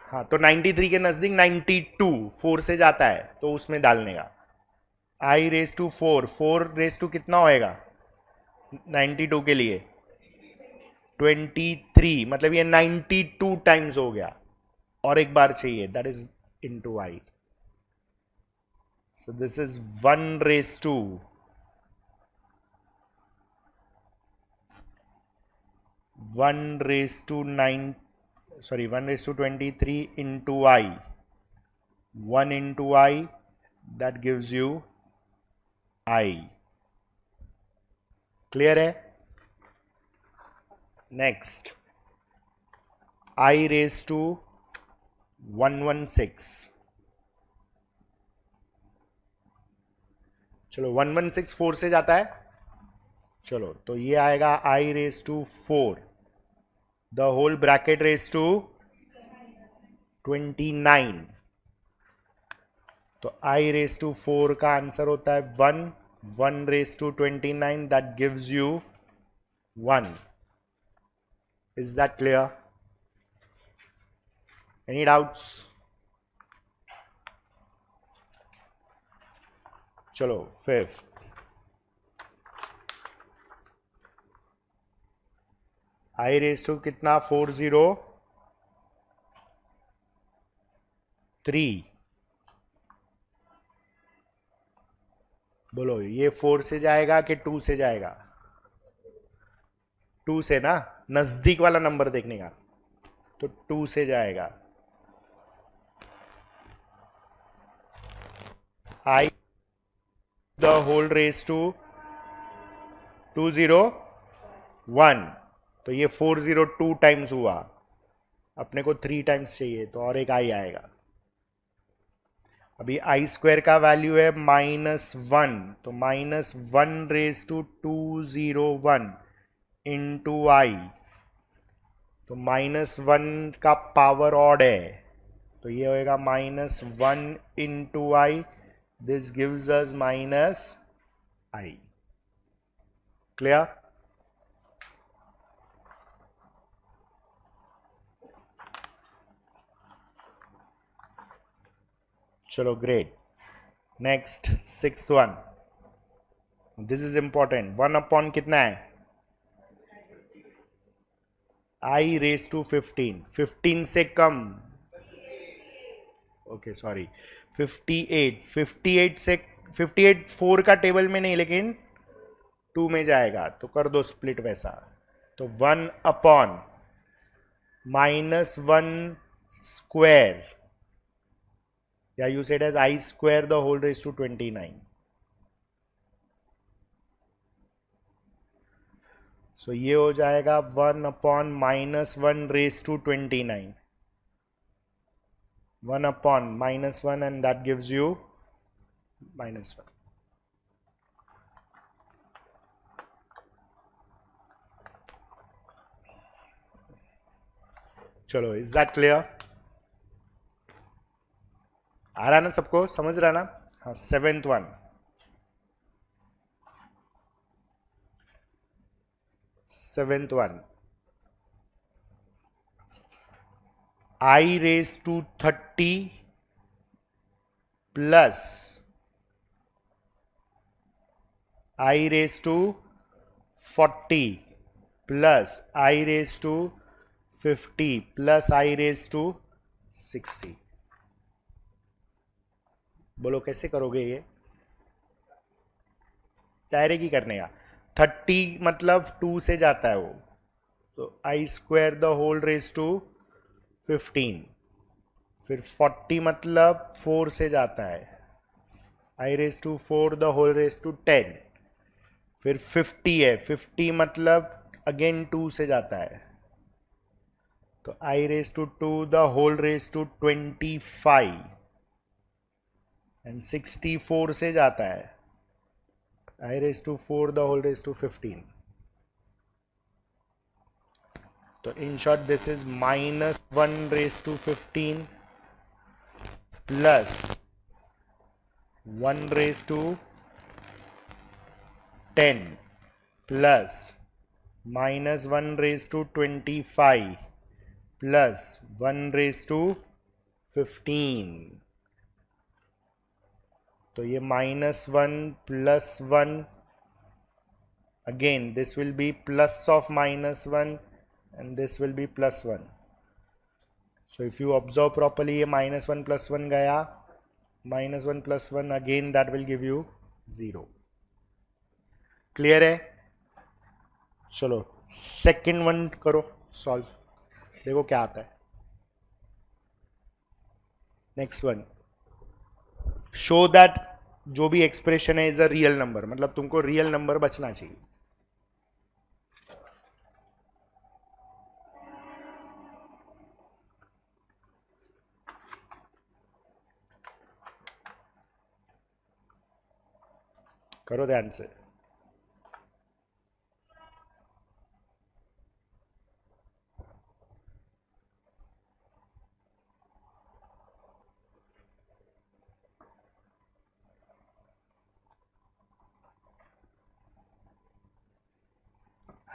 हाँ, तो 93 के नजदीक 92 4 से जाता है, तो उसमें डालने का। आई रेस टू 4, 4 रेस टू कितना होएगा 92 के लिए, 23, मतलब ये 92 टाइम्स हो गया, और एक बार चाहिए, that is into I. So this is 1 raise to 9, sorry 1 raised to 23 into I, 1 into I, that gives you I। Clear है? Next I raised to 116। चलो 116 4 से जाता है, चलो तो ये आएगा I raised to 4, the whole bracket raise to 29। तो I रेस टू 4 का आंसर होता है 1, 1 raise to 29, that gives you 1। Is that clear? Any doubts? चलो फिफ्थ, आई रेस टू कितना 403। बोलो ये 4 से जाएगा कि 2 से जाएगा? 2 से ना, नजदीक वाला नंबर देखने का, तो 2 से जाएगा। I the whole raise to 201, तो ये 402 टाइम्स हुआ, अपने को 3 टाइम्स चाहिए, तो और एक आई आएगा। अभी आई स्क्वायर का वैल्यू है -1, तो -1 रेस टू 201 इंटू आई, तो -1 का पावर ऑड है, तो ये होएगा -1 into I, this gives us minus I. Clear? Chalo, great. Next, sixth one. This is important. 1 upon कितना है? I raised to 15. 15 से कम. Okay, sorry. 58. 58 से 58 4 का टेबल में नहीं, लेकिन 2 में जाएगा, तो कर दो स्प्लिट वैसा. तो 1 अपॉन -1 स्क्वायर, या you said as I square the whole raise to 29. सो ये हो जाएगा 1 upon -1 raise to 29. 1 upon -1 and that gives you -1. चलो, is that clear? आ रहा ना सबको, समझ रहा ना? हाँ, seventh one. I raised to 30 plus I raised to 40 plus I raised to 50 plus I raised to 60. बोलो कैसे करोगे ये? डायरेक्ट ही करने का. 30 मतलब 2 से जाता है वो, तो I square the whole raise to 15. फिर 40 मतलब 4 से जाता है, I raise to 4 the whole raise to 10. फिर 50 है, 50 मतलब अगेन 2 से जाता है, तो I raise to 2 the whole raise to 25. And 64 से जाता है, I raise to 4 the whole raise to 15. तो in short this is -1 raise to 15 plus 1 raise to 10 plus -1 raise to 25 plus 1 raise to 15. तो ये -1 plus 1, again this will be plus of -1 and this will be +1. So if you observe properly, ये -1 plus 1 गया, -1 plus 1 again that will give you 0. Clear है? चलो सेकेंड वन करो सॉल्व, देखो क्या आता है. नेक्स्ट वन, शो दैट जो भी एक्सप्रेशन है इज अ रियल नंबर, मतलब तुमको रियल नंबर बचना चाहिए. करो ध्यान से.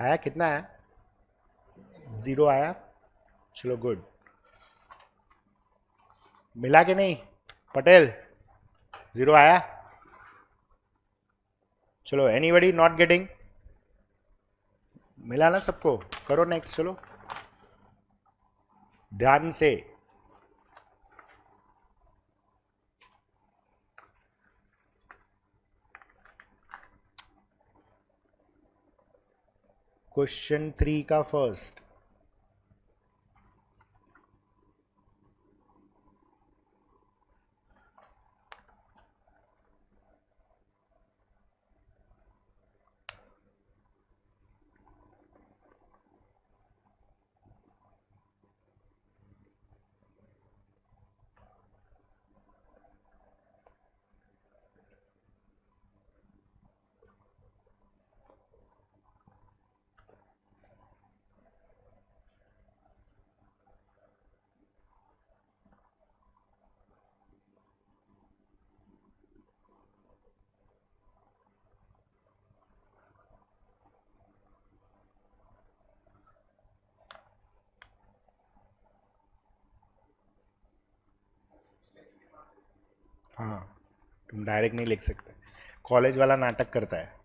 आया कितना है? 0 आया. चलो गुड. मिला कि नहीं पटेल? 0 आया. चलो एनीबडी नॉट गेटिंग? मिला ना सबको? करो नेक्स्ट. चलो ध्यान से. क्वेश्चन 3 का फर्स्ट. हाँ, तुम डायरेक्ट नहीं लिख सकते, कॉलेज वाला नाटक करता है।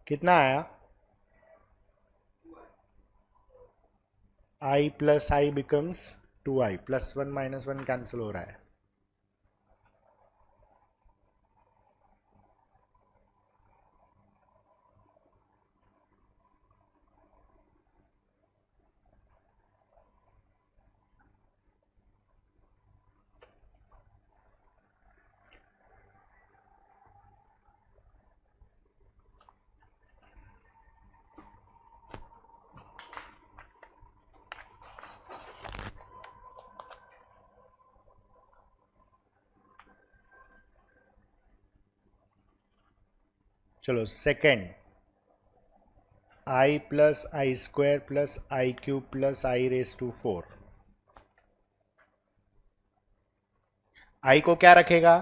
कितना आया? I plus i becomes 2i, +1 - 1 cancel हो रहा है। चलो second, i plus i square plus i cube plus i⁴। I को क्या रखेगा?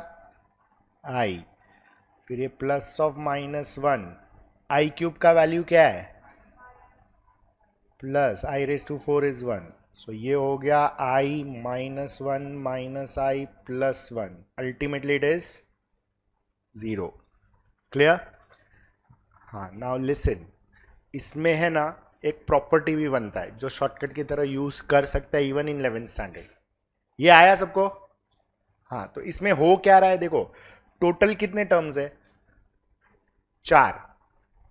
आई, फिर ये +(-1), आई क्यूब का वैल्यू क्या है? प्लस i⁴ इज 1, सो ये हो गया i - 1 - i +1, ultimately it is 0। Clear? हाँ, नाउ लिसन, इसमें है ना एक प्रॉपर्टी भी बनता है जो शॉर्टकट की तरह यूज कर सकता है इवन इन 11th स्टैंडर्ड। ये आया सबको? हाँ, तो इसमें हो क्या रहा है देखो, टोटल कितने टर्म्स है? 4,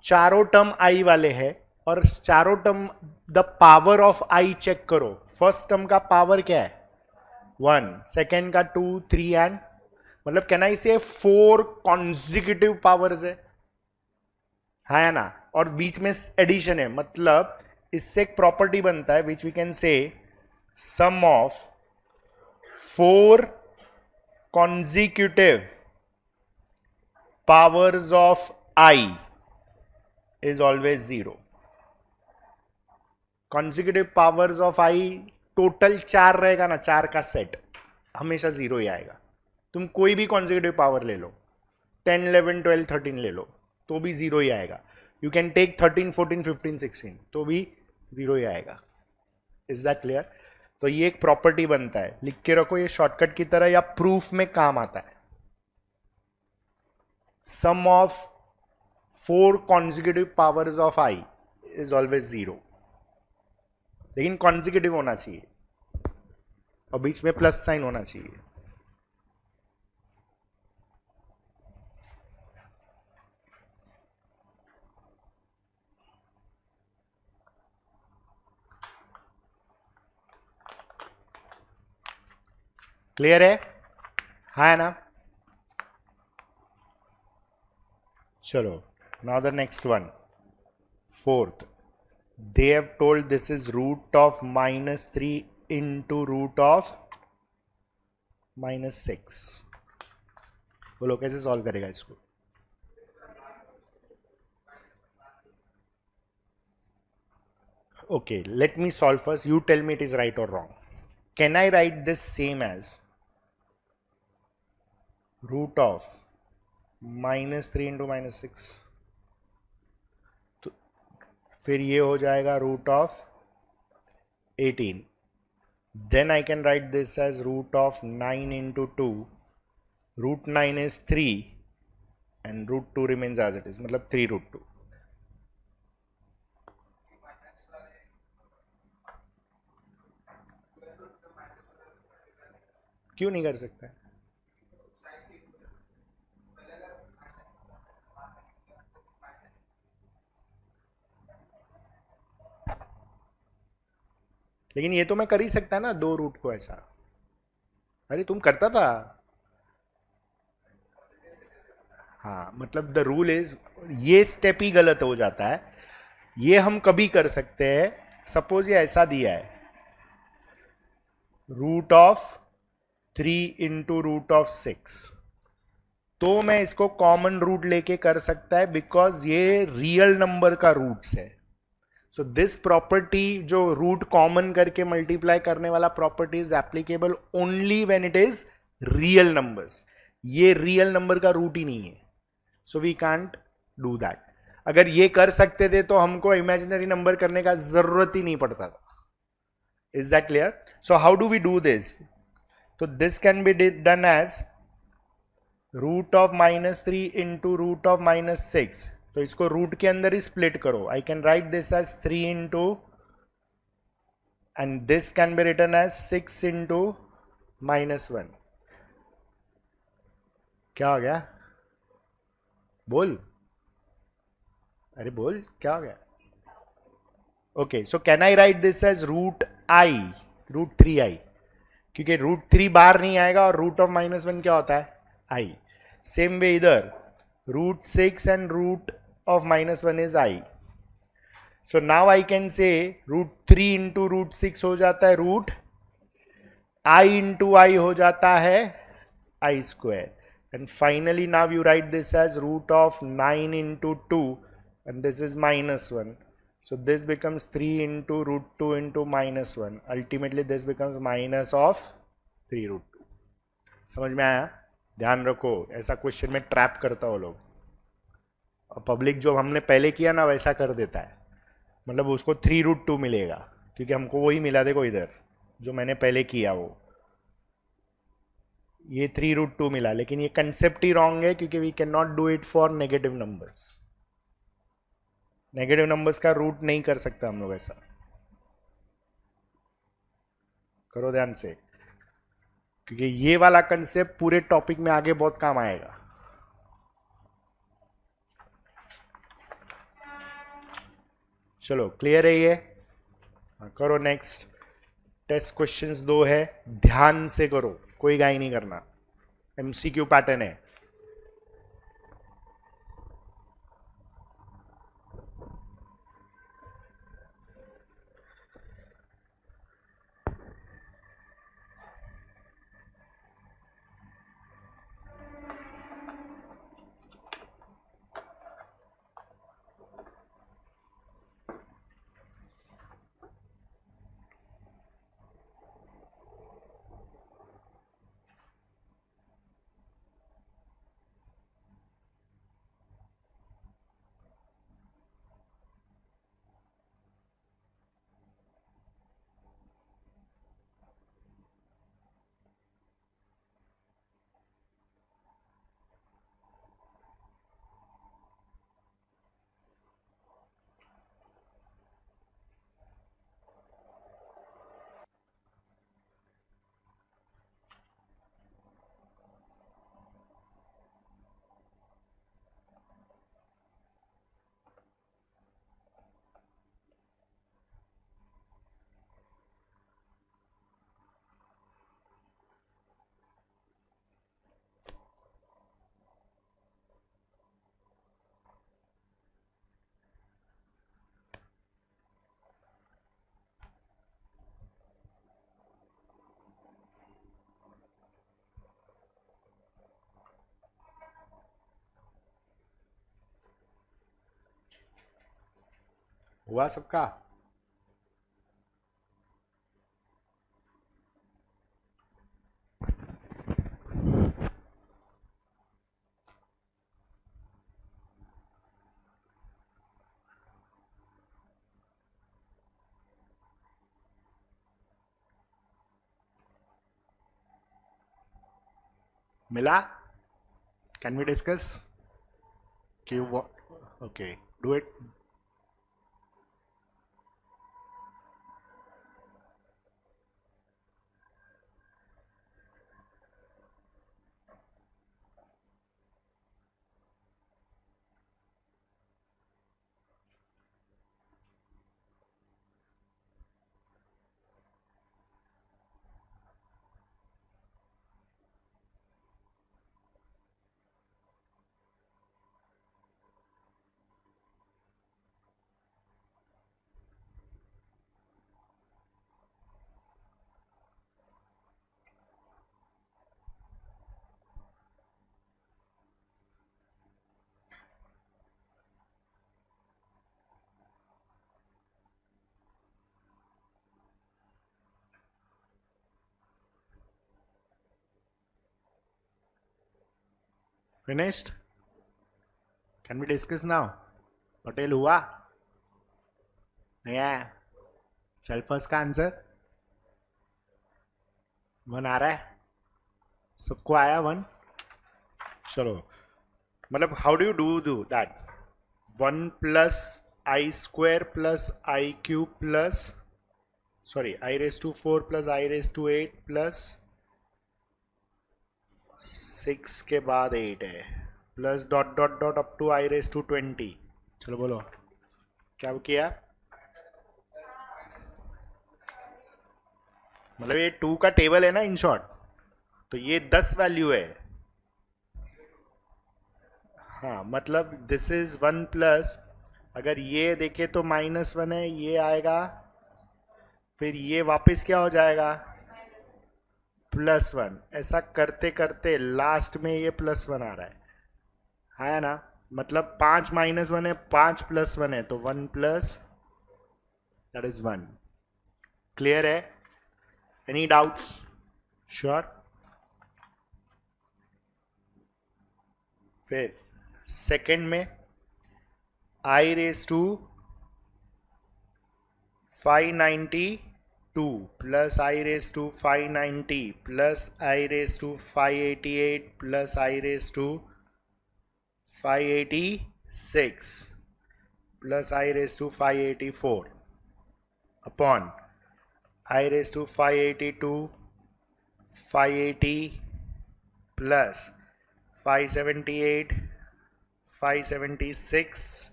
चारों टर्म आई वाले हैं, और चारों term the power of I check करो। फर्स्ट टर्म का पावर क्या है? 1, सेकेंड का 2, 3 एंड मतलब कहना इसे 4 कॉन्जिक्यूटिव पावर्स है ना, और बीच में एडिशन है, मतलब इससे एक प्रॉपर्टी बनता है विच we can say sum of 4 consecutive powers of I is always 0। consecutive powers of I total 4 रहेगा ना, 4 का सेट हमेशा 0 ही आएगा। तुम कोई भी consecutive पावर ले लो, 10, 11, 12, 13 ले लो तो भी 0 ही आएगा। यू कैन टेक 13, 14, 15, 16 तो भी 0 ही आएगा। Is that clear? तो ये एक प्रॉपर्टी बनता है, लिख के रखो, ये शॉर्टकट की तरह या प्रूफ में काम आता है। Sum of 4 consecutive powers of i is always 0, लेकिन कॉन्जिक्यूटिव होना चाहिए और बीच में प्लस साइन होना चाहिए। क्लियर है? हाँ ना? चलो, now the next one, fourth. They have told this is root of -3 into root of -6। बोलो कैसे सॉल्व करेगा इसको? Okay, let me solve first. You tell me it is right or wrong. Can I write this same as root of -3 into -6? तो फिर ये हो जाएगा root of 18। Then I can write this as root of 9 into 2. Root 9 is 3 and root 2 remains as it is, मतलब 3 root 2। क्यों नहीं कर सकता है? लेकिन ये तो मैं कर ही सकता है ना, 2 रूट को ऐसा। अरे तुम करता था। हाँ, मतलब द रूल इज, ये स्टेप ही गलत हो जाता है। ये हम कभी कर सकते हैं, सपोज ये ऐसा दिया है, root of 3 into root of 6, तो मैं इसको कॉमन रूट लेके कर सकता है बिकॉज ये रियल नंबर का रूट्स है. सो दिस प्रॉपर्टी जो रूट कॉमन करके मल्टीप्लाई करने वाला property is applicable only when it is real numbers. ये रियल नंबर का रूट ही नहीं है, so we can't do that. अगर ये कर सकते थे तो हमको इमेजिनरी नंबर करने का जरूरत ही नहीं पड़ता था. Is that clear? So how do we do this? तो this can be done as root of -3 into root of -6. तो इसको रूट के अंदर ही स्प्लिट करो. I can write this as 3 into, and this can be written as 6 into -1. क्या हो गया? बोल, अरे बोल, क्या हो गया? Okay, so can I write this as root 3i, क्योंकि रूट 3 बार नहीं आएगा और रूट ऑफ -1 क्या होता है? आई. सेम वे इधर root 6 and root of -1 is i. So now I can say root 3 into root 6 हो जाता है रूट आई इंटू आई हो जाता है i square. And finally now you write this as root of 9 into 2, and this is -1. So this becomes 3 into root 2 into -1. Ultimately this becomes minus of 3 root 2. समझ में आया? ध्यान रखो, ऐसा क्वेश्चन में ट्रैप करता हो लोग, और पब्लिक जो हमने पहले किया ना वैसा कर देता है. मतलब उसको 3 √2 मिलेगा, क्योंकि हमको वही मिला. देखो इधर जो मैंने पहले किया वो, ये 3 √2 मिला, लेकिन ये कंसेप्ट ही रॉन्ग है, क्योंकि we can not do it for negative numbers. Negative numbers का रूट नहीं कर सकता हम लोग ऐसा. करो ध्यान से, क्योंकि ये वाला कंसेप्ट पूरे टॉपिक में आगे बहुत काम आएगा. चलो क्लियर है ये? करो नेक्स्ट. टेस्ट क्वेश्चंस 2 है, ध्यान से करो, कोई गाई नहीं करना. एमसीक्यू पैटर्न है. हुआ सबका? मिला? Can we discuss? Okay, do it. Finished? Can we discuss now? Patel हुआ नहीं आया? चल फर्स्ट का आंसर 1 आ रहा है? सबको आया 1? चलो, मतलब how do you do that? 1 plus i square plus i cube plus sorry i raise to 4 plus i raise to 8 plus 6 के बाद 8 है plus dot dot dot up to i raise to 20. चलो बोलो क्या किया? मतलब ये 2 का टेबल है ना इन शॉर्ट, तो ये 10 वैल्यू है. हाँ मतलब दिस इज 1 प्लस, अगर ये देखे तो -1 है, ये आएगा, फिर ये वापस क्या हो जाएगा +1. ऐसा करते करते लास्ट में ये +1 आ रहा है ना? मतलब 5 -1 है, 5 +1 है, तो 1 प्लस दैट इज 1. क्लियर है? Any doubts? श्योर? फिर सेकेंड में i raise to 592 plus i raise to 590 plus i raise to 588 plus i raise to 586 plus i raise to 584 upon i raise to 582 580 plus 578 576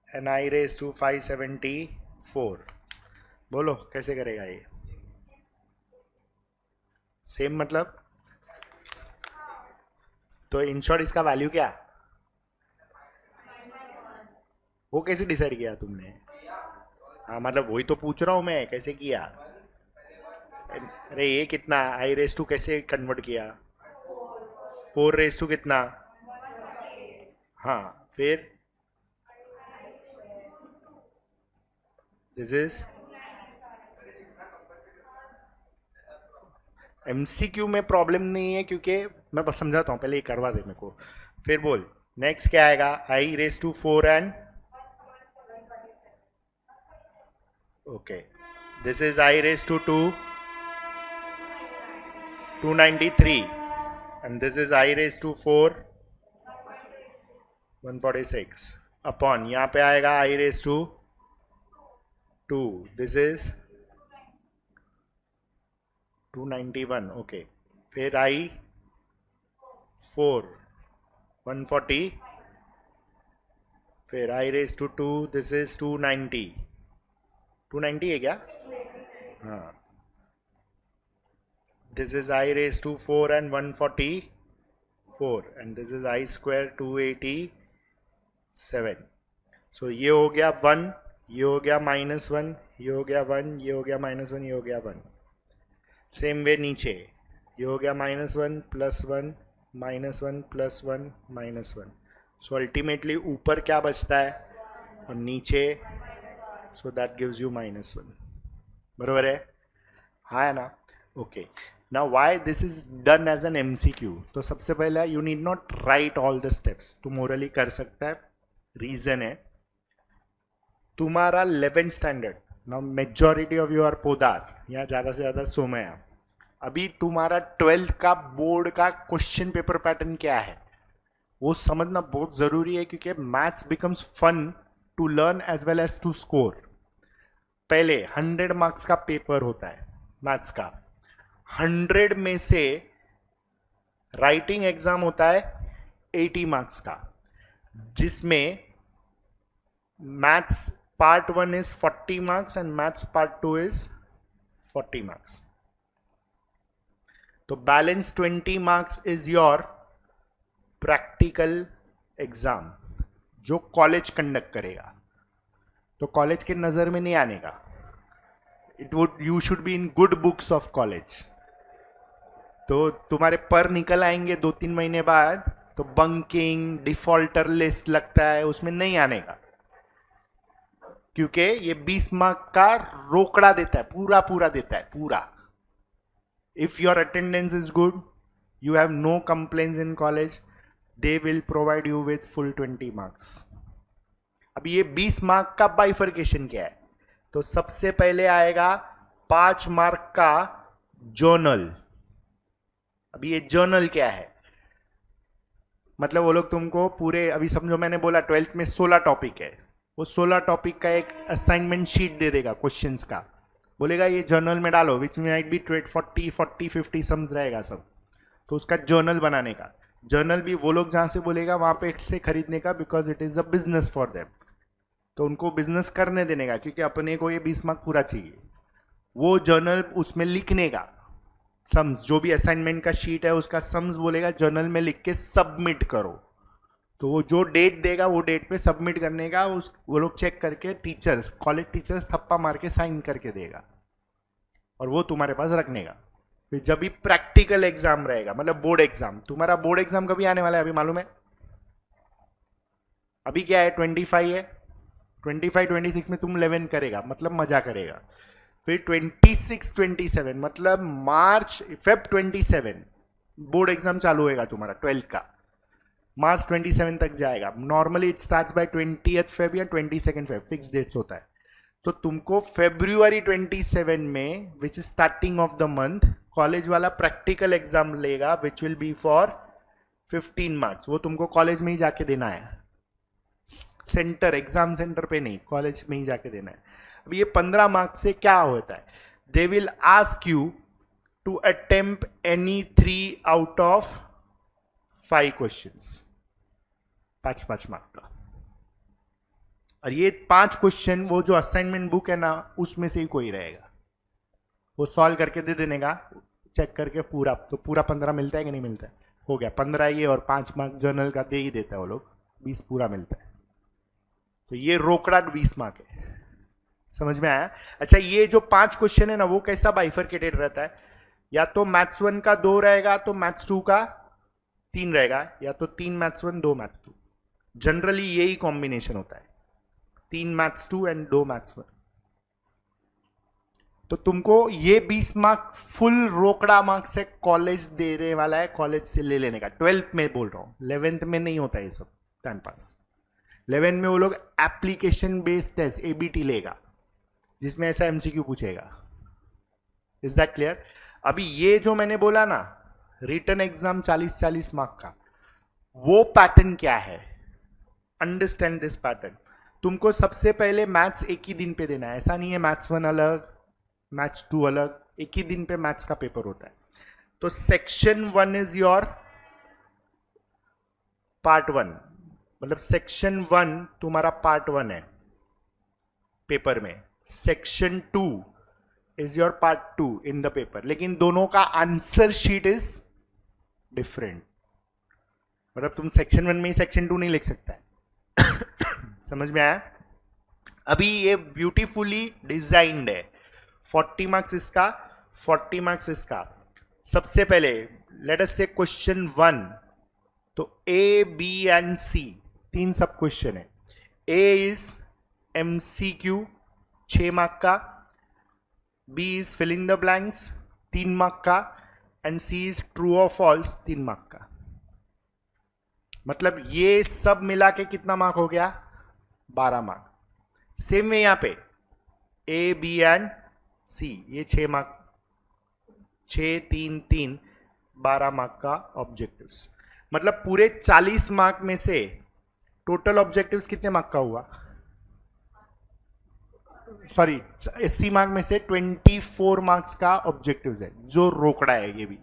and i raise to 574. बोलो कैसे करेगा ये? सेम मतलब? तो इन शॉर्ट इसका वैल्यू क्या? वो कैसे डिसाइड किया तुमने? हाँ मतलब वही तो पूछ रहा हूँ मैं, कैसे किया? अरे ये कितना आई रेस टू कैसे कन्वर्ट किया? 4 रेस टू कितना? हाँ फिर दिस इज एमसीक्यू में प्रॉब्लम नहीं है, क्योंकि मैं बस समझाता हूँ, पहले ये करवा दे मेरे को. फिर बोल नेक्स्ट क्या आएगा? I raise to 4 and okay, this is i raise to 2 293 and this is i raise to 4 146 upon यहाँ पे आएगा i raise to 2, this is 291. Okay, फिर आई 4 140, फिर i raise to 2, this is 290. 290 है क्या? हाँ, this is i raise to 4 and 144 and this is i square 287. So ये हो गया 1, ये हो गया -1, ये हो गया 1, ये हो गया -1, ये हो गया 1. सेम वे नीचे ये हो गया -1 +1 -1 +1 -1. सो अल्टीमेटली ऊपर क्या बचता है और नीचे, सो दैट गिव्स यू -1. बरोबर है? हाँ है ना? Okay, now why this is done as an MCQ? तो सबसे पहले you need not write all the steps, तुम ओरली कर सकता है. रीजन है तुम्हारा 11th standard, now majority of you are Podar या ज़्यादा से ज़्यादा सोमया. अभी तुम्हारा 12th का बोर्ड का क्वेश्चन पेपर पैटर्न क्या है वो समझना बहुत ज़रूरी है, क्योंकि maths becomes fun to learn as well as to score. पहले 100 मार्क्स का पेपर होता है मैथ्स का, 100 में से राइटिंग एग्जाम होता है 80 मार्क्स का, जिसमें maths part 1 is 40 marks and maths part 2 is 40 marks. तो balance 20 marks is your practical exam जो कॉलेज कंडक्ट करेगा. तो कॉलेज के नजर में नहीं आने का. You should be in good books of college. तो तुम्हारे पर निकल आएंगे 2-3 महीने बाद, तो बंकिंग डिफॉल्टर लिस्ट लगता है, उसमें नहीं आने का, क्योंकि ये 20 मार्क का रोकड़ा देता है, पूरा देता है पूरा. If your attendance is good, you have no complaints in college, they will provide you with full 20 marks. अब ये 20 मार्क का बाइफर्केशन क्या है? तो सबसे पहले आएगा 5 मार्क का जर्नल। अब ये जर्नल क्या है? मतलब वो लोग तुमको पूरे, अभी समझो मैंने बोला 12th में 16 टॉपिक है, वो 16 टॉपिक का एक असाइनमेंट शीट दे देगा क्वेश्चंस का, बोलेगा ये जर्नल में डालो, विच में बी 40 सम्स रहेगा सब। तो उसका जर्नल बनाने का, जर्नल भी वो लोग जहां से बोलेगा वहां पे से खरीदने का, because it is a business for them. तो उनको बिजनेस करने देने का, क्योंकि अपने को ये 20 मार्क पूरा चाहिए। वो जर्नल उसमें लिखने का सम्स, जो भी असाइनमेंट का शीट है उसका सम्स बोलेगा जर्नल में लिख के सबमिट करो। तो वो जो डेट देगा वो डेट पे सबमिट करने का, उस वो लोग चेक करके टीचर्स, कॉलेज टीचर्स थप्पा मार के साइन करके देगा और वो तुम्हारे पास रखने का। फिर जब भी प्रैक्टिकल एग्जाम रहेगा, मतलब बोर्ड एग्जाम, तुम्हारा बोर्ड एग्जाम कभी आने वाला है अभी मालूम है? अभी क्या है 25 है, 25-26 में तुम 11 करेगा, मतलब मजा करेगा। फिर 26-27 मतलब मार्च फेब 27 बोर्ड एग्जाम चालू होगा तुम्हारा 12th का, मार्च 27 तक जाएगा। Normally it starts by 20th Feb या 22nd फेब, फिक्स डेट्स होता है। तो तुमको February 27 में, which is starting of the month, college वाला प्रैक्टिकल एग्जाम लेगा, which will be for 15 marks. वो तुमको कॉलेज में ही जाके देना है, सेंटर, एग्जाम सेंटर पे नहीं, कॉलेज में ही जाके देना है। अब ये 15 मार्क्स से क्या होता है? They will ask you to attempt any 3 out of 5 questions, 5 mark का। और ये 5 क्वेश्चन वो जो असाइनमेंट बुक है ना, उसमें से ही कोई रहेगा, वो सॉल्व करके दे देने का, चेक करके पूरा। तो पूरा 15 मिलता है कि नहीं मिलता है? हो गया 15 ये, और 5 मार्क जर्नल का दे ही देता है वो लोग, 20 पूरा मिलता है। तो ये रोकड़ा 20 मार्क है, समझ में आया? अच्छा, ये जो 5 क्वेश्चन है ना, वो कैसा बाइफरकेटेड रहता है? या तो मैथ्स 1 का 2 रहेगा, तो मैथ्स 2 का 3 रहेगा, या तो 3 मैथ्स 1 2 मैथ्स 2। जनरली यही कॉम्बिनेशन होता है, 3 मैथ्स 2 एंड 2 मैथ्स 1। तो तुमको ये 20 मार्क फुल रोकड़ा मार्क से कॉलेज देने वाला है, कॉलेज से ले लेने का। 12th में बोल रहा हूं, 11th में नहीं होता ये सब टाइम पास। 11 में वो लोग एप्लीकेशन बेस्ड टेस्ट एबीटी लेगा, जिसमें ऐसा एमसीक्यू पूछेगा। Is that clear? अभी ये जो मैंने बोला ना, रिटन एग्जाम 40-40 मार्क का, वो पैटर्न क्या है? Understand this pattern. तुमको सबसे पहले मैथ्स एक ही दिन पे देना है, ऐसा नहीं है मैथ्स 1 अलग मैथ्स 2 अलग, एक ही दिन पे मैथ्स का पेपर होता है। तो सेक्शन 1 इज योर पार्ट 1, मतलब सेक्शन 1 तुम्हारा पार्ट 1 है पेपर में, section 2 is your part 2 in the paper, लेकिन दोनों का आंसर शीट इज डिफरेंट। मतलब तुम सेक्शन 1 में ही सेक्शन 2 नहीं लिख सकता है। समझ में आया? अभी ये ब्यूटीफुली डिजाइंड है, 40 मार्क्स इसका, 40 मार्क्स इसका। सबसे पहले लेट अस से क्वेश्चन 1, तो ए बी एंड सी 3 सब क्वेश्चन है। ए इज एमसीक्यू 6 मार्क का, B is filling the blanks 3 mark का, एंड सी इज ट्रू और फॉल्स 3 मार्क का। मतलब ये सब मिला के कितना मार्क हो गया? 12 मार्क। सेम वे यहां पे ए बी एंड सी, ये 6 मार्क, 6 3 3 12 मार्क का ऑब्जेक्टिव्स। मतलब पूरे 40 मार्क में से टोटल ऑब्जेक्टिव्स कितने मार्क का हुआ? सॉरी, 80 मार्क में से 24 मार्क्स का ऑब्जेक्टिव्स है, जो रोकड़ा है ये भी।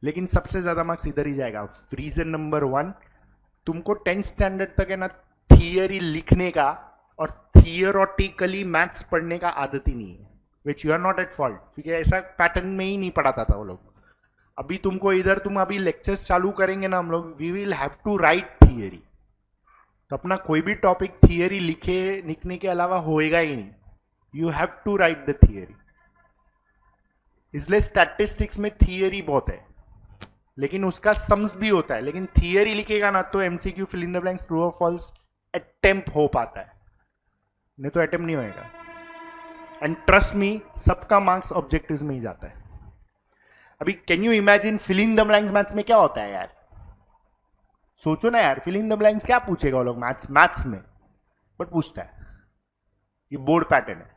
लेकिन सबसे ज्यादा मार्क्स इधर ही जाएगा। रीजन नंबर 1, तुमको 10th स्टैंडर्ड तक है ना थियरी लिखने का और थियोरेटिकली मैथ्स पढ़ने का आदत ही नहीं है, which you are not at fault, क्योंकि ऐसा पैटर्न में ही नहीं पढ़ाता था वो लोग। अभी तुमको इधर, तुम अभी लेक्चर्स चालू करेंगे ना हम लोग, we will have to write theory. तो अपना कोई भी टॉपिक थियरी लिखने के अलावा होएगा ही नहीं, you have to write the theory. इसलिए स्टैटिस्टिक्स में थियरी बहुत है, लेकिन उसका सम्स भी होता है। लेकिन थियरी लिखेगा ना तो MCQ, fill in the blanks, true और फॉल्स अटेम्प्ट हो पाता है, नहीं तो अटेम्प्ट नहीं होएगा। एंड ट्रस्ट मी, सबका मार्क्स ऑब्जेक्टिव्स में ही जाता है। अभी can you imagine fill in the blanks maths में क्या होता है यार? सोचो ना यार, फिल इन द ब्लैंक्स क्या पूछेगा वो लोग मैथ्स में, बट पूछता है। ये बोर्ड पैटर्न है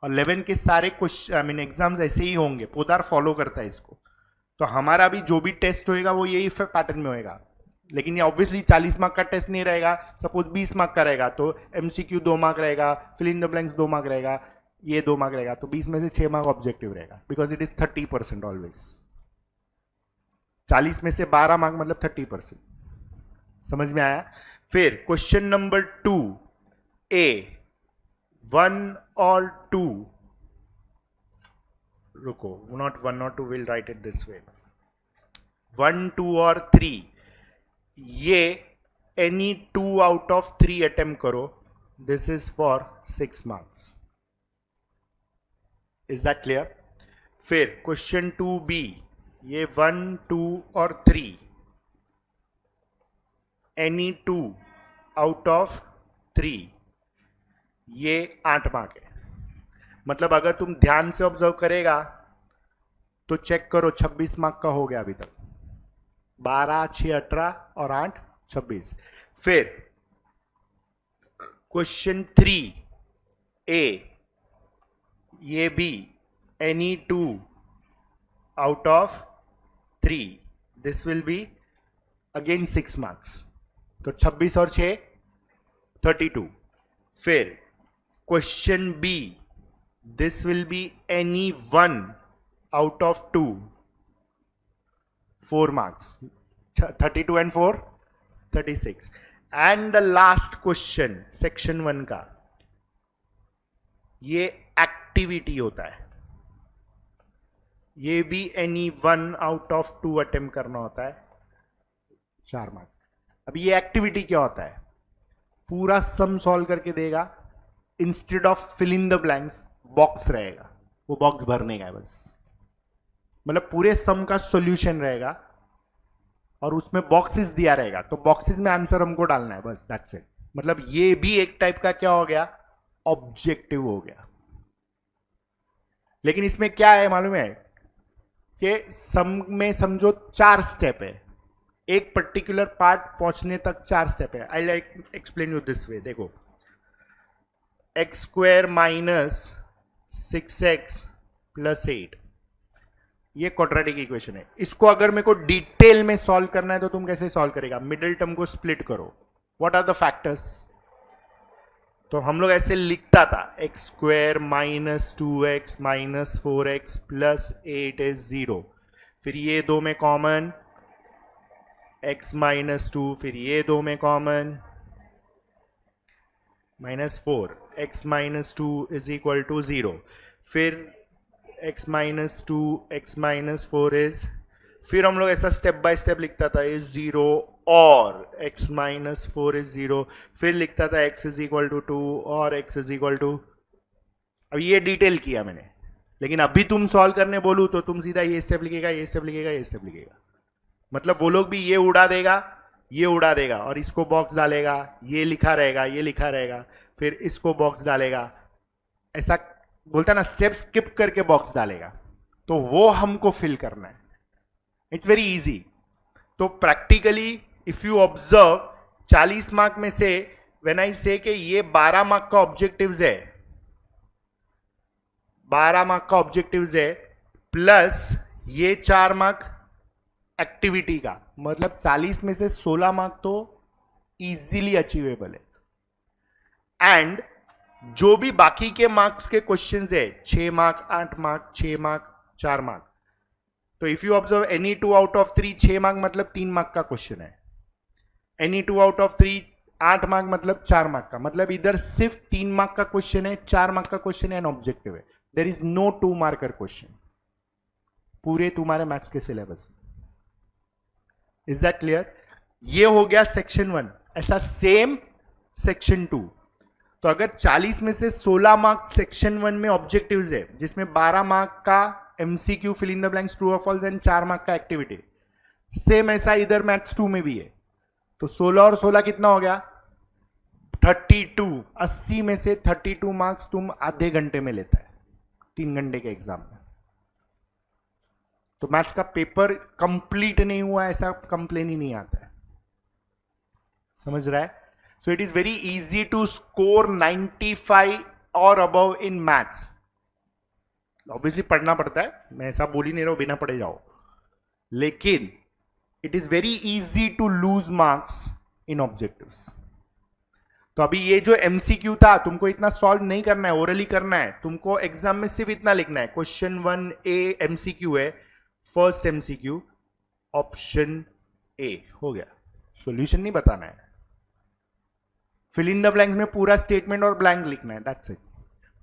और 11 के सारे क्वेश्चन आई मीन एग्जाम्स ऐसे ही होंगे, पोदार फॉलो करता है इसको। तो हमारा भी जो भी टेस्ट होएगा वो यही पैटर्न में होएगा, लेकिन ये ऑब्वियसली 40 मार्क का टेस्ट नहीं रहेगा। सपोज 20 मार्क का रहेगा तो एमसीक्यू 2 मार्क रहेगा, fill in the blanks 2 mark रहेगा, ये 2 मार्क रहेगा, तो 20 में से 6 मार्क ऑब्जेक्टिव रहेगा, बिकॉज इट इज 30% ऑलवेज। 40 में से 12 मार्क मतलब 30%। समझ में आया? फिर क्वेश्चन नंबर 2 ए 1 और 2, रुको, नॉट 1 और 2, will write it this way, 1 2 और 3, ये एनी 2 आउट ऑफ 3 अटेम्प्ट करो, this is for 6 marks. Is that clear? फिर क्वेश्चन 2b, ये 1 2 और 3, एनी 2 आउट ऑफ 3, ये 8 मार्क है। मतलब अगर तुम ध्यान से ऑब्जर्व करेगा तो चेक करो, 26 मार्क का हो गया अभी तक। 12 6 18 और 8 26। फिर क्वेश्चन 3 ए, ये भी any 2 out of 3, this will be again 6 marks. तो 26 और 6 32। फिर question B, this will be any 1 out of 2, 4 marks, 32 and 4 36। and the last question section 1 का, ये एक्टिविटी होता है, ये भी एनी 1 आउट ऑफ 2 अटेम्प्ट करना होता है, 4 मार्क। अब ये एक्टिविटी क्या होता है? पूरा सम सॉल्व करके देगा, instead of fill in the blanks box रहेगा, वो बॉक्स भरने का है बस। मतलब पूरे सम का सॉल्यूशन रहेगा और उसमें बॉक्सेस दिया रहेगा, तो बॉक्सेस में आंसर हमको डालना है बस, दैट्स इट। मतलब ये भी एक टाइप का क्या हो गया? ऑब्जेक्टिव हो गया। लेकिन इसमें क्या है मालूम है कि सम में समझो 4 स्टेप है, एक पर्टिकुलर पार्ट पहुंचने तक 4 स्टेप है। I like explain you this way. देखो, x square minus 6x plus 8, ये क्वाड्रेटिक इक्वेशन है। इसको अगर मेरे को डिटेल में सॉल्व करना है तो तुम कैसे सॉल्व करेगा? मिडिल टर्म को स्प्लिट करो, व्हाट आर द फैक्टर्स? तो हम लोग ऐसे लिखता था, x square minus 2x minus 4x plus 8 is 0। फिर ये 2 में कॉमन, x माइनस 2, फिर ये 2 में common, minus 4, x minus 2 is equal to 0। फिर x minus 2, x minus 4 is, फिर हम लोग ऐसा स्टेप बाय स्टेप लिखता था, इज 0 और x माइनस 4 इज 0। फिर लिखता था x इज इक्वल टू 2 और x इज इक्वल टू, अब ये डिटेल किया मैंने, लेकिन अभी तुम सॉल्व करने बोलूं तो तुम सीधा ये स्टेप लिखेगा, ये स्टेप लिखेगा, ये स्टेप लिखेगा। मतलब वो लोग भी ये उड़ा देगा, ये उड़ा देगा और इसको बॉक्स डालेगा, ये लिखा रहेगा, ये लिखा रहेगा, फिर इसको बॉक्स डालेगा, ऐसा बोलता ना, स्टेप स्किप करके बॉक्स डालेगा। तो वो हमको फिल करना है, इट्स वेरी इजी। तो practically if you observe, 40 mark में से व्हेन आई से कि ये 12 मार्क का ऑब्जेक्टिव्स है, 12 मार्क का ऑब्जेक्टिव्स है, प्लस ये 4 मार्क एक्टिविटी का, मतलब 40 में से 16 मार्क तो इजीली अचीवेबल है। एंड जो भी बाकी के मार्क्स के क्वेश्चंस है, 6 मार्क, 8 मार्क, 6 मार्क, 4 मार्क, तो if you observe any 2 out of 3, 6 mark मतलब 3 मार्क का क्वेश्चन है। एनी 2 आउट ऑफ 3 8 मार्क मतलब 4 मार्क का, मतलब इधर सिर्फ 3 मार्क का क्वेश्चन है, 4 मार्क का क्वेश्चन है, एंड ऑब्जेक्टिव है। There is no 2 marker question पूरे तुम्हारे मैथ्स के सिलेबस में। Is that clear? ये हो गया सेक्शन 1। ऐसा सेम सेक्शन 2। तो अगर 40 में से 16 मार्क सेक्शन 1 में ऑब्जेक्टिव्स है, जिसमें 12 मार्क का MCQ fill in the blanks true और फॉल्स एंड 4 मार्क का एक्टिविटी, सेम ऐसा इधर मैथ्स 2 में भी है। तो 16 और 16 कितना हो गया? 32। 80 में से 32 मार्क्स तुम आधे घंटे में लेता है 3 घंटे के एग्जाम में। तो मैथ्स का पेपर कंप्लीट नहीं हुआ ऐसा कंप्लेन ही नहीं आता है। समझ रहा है? So it is very easy to score 95 और अबव इन मैथ्स. ऑब्वियसली पढ़ना पड़ता है, मैं ऐसा बोल ही नहीं रहा हूं बिना पढ़े जाओ, लेकिन it is very easy to lose marks in objectives. तो अभी ये जो एमसीक्यू था तुमको इतना सॉल्व नहीं करना है, ओरली करना है. तुमको एग्जाम में सिर्फ इतना लिखना है, क्वेश्चन 1A एमसीक्यू है, फर्स्ट एमसीक्यू ऑप्शन ए, हो गया. सॉल्यूशन नहीं बताना है. फिल इन द ब्लैंक्स में पूरा स्टेटमेंट और ब्लैंक लिखना है, दैट्स इट.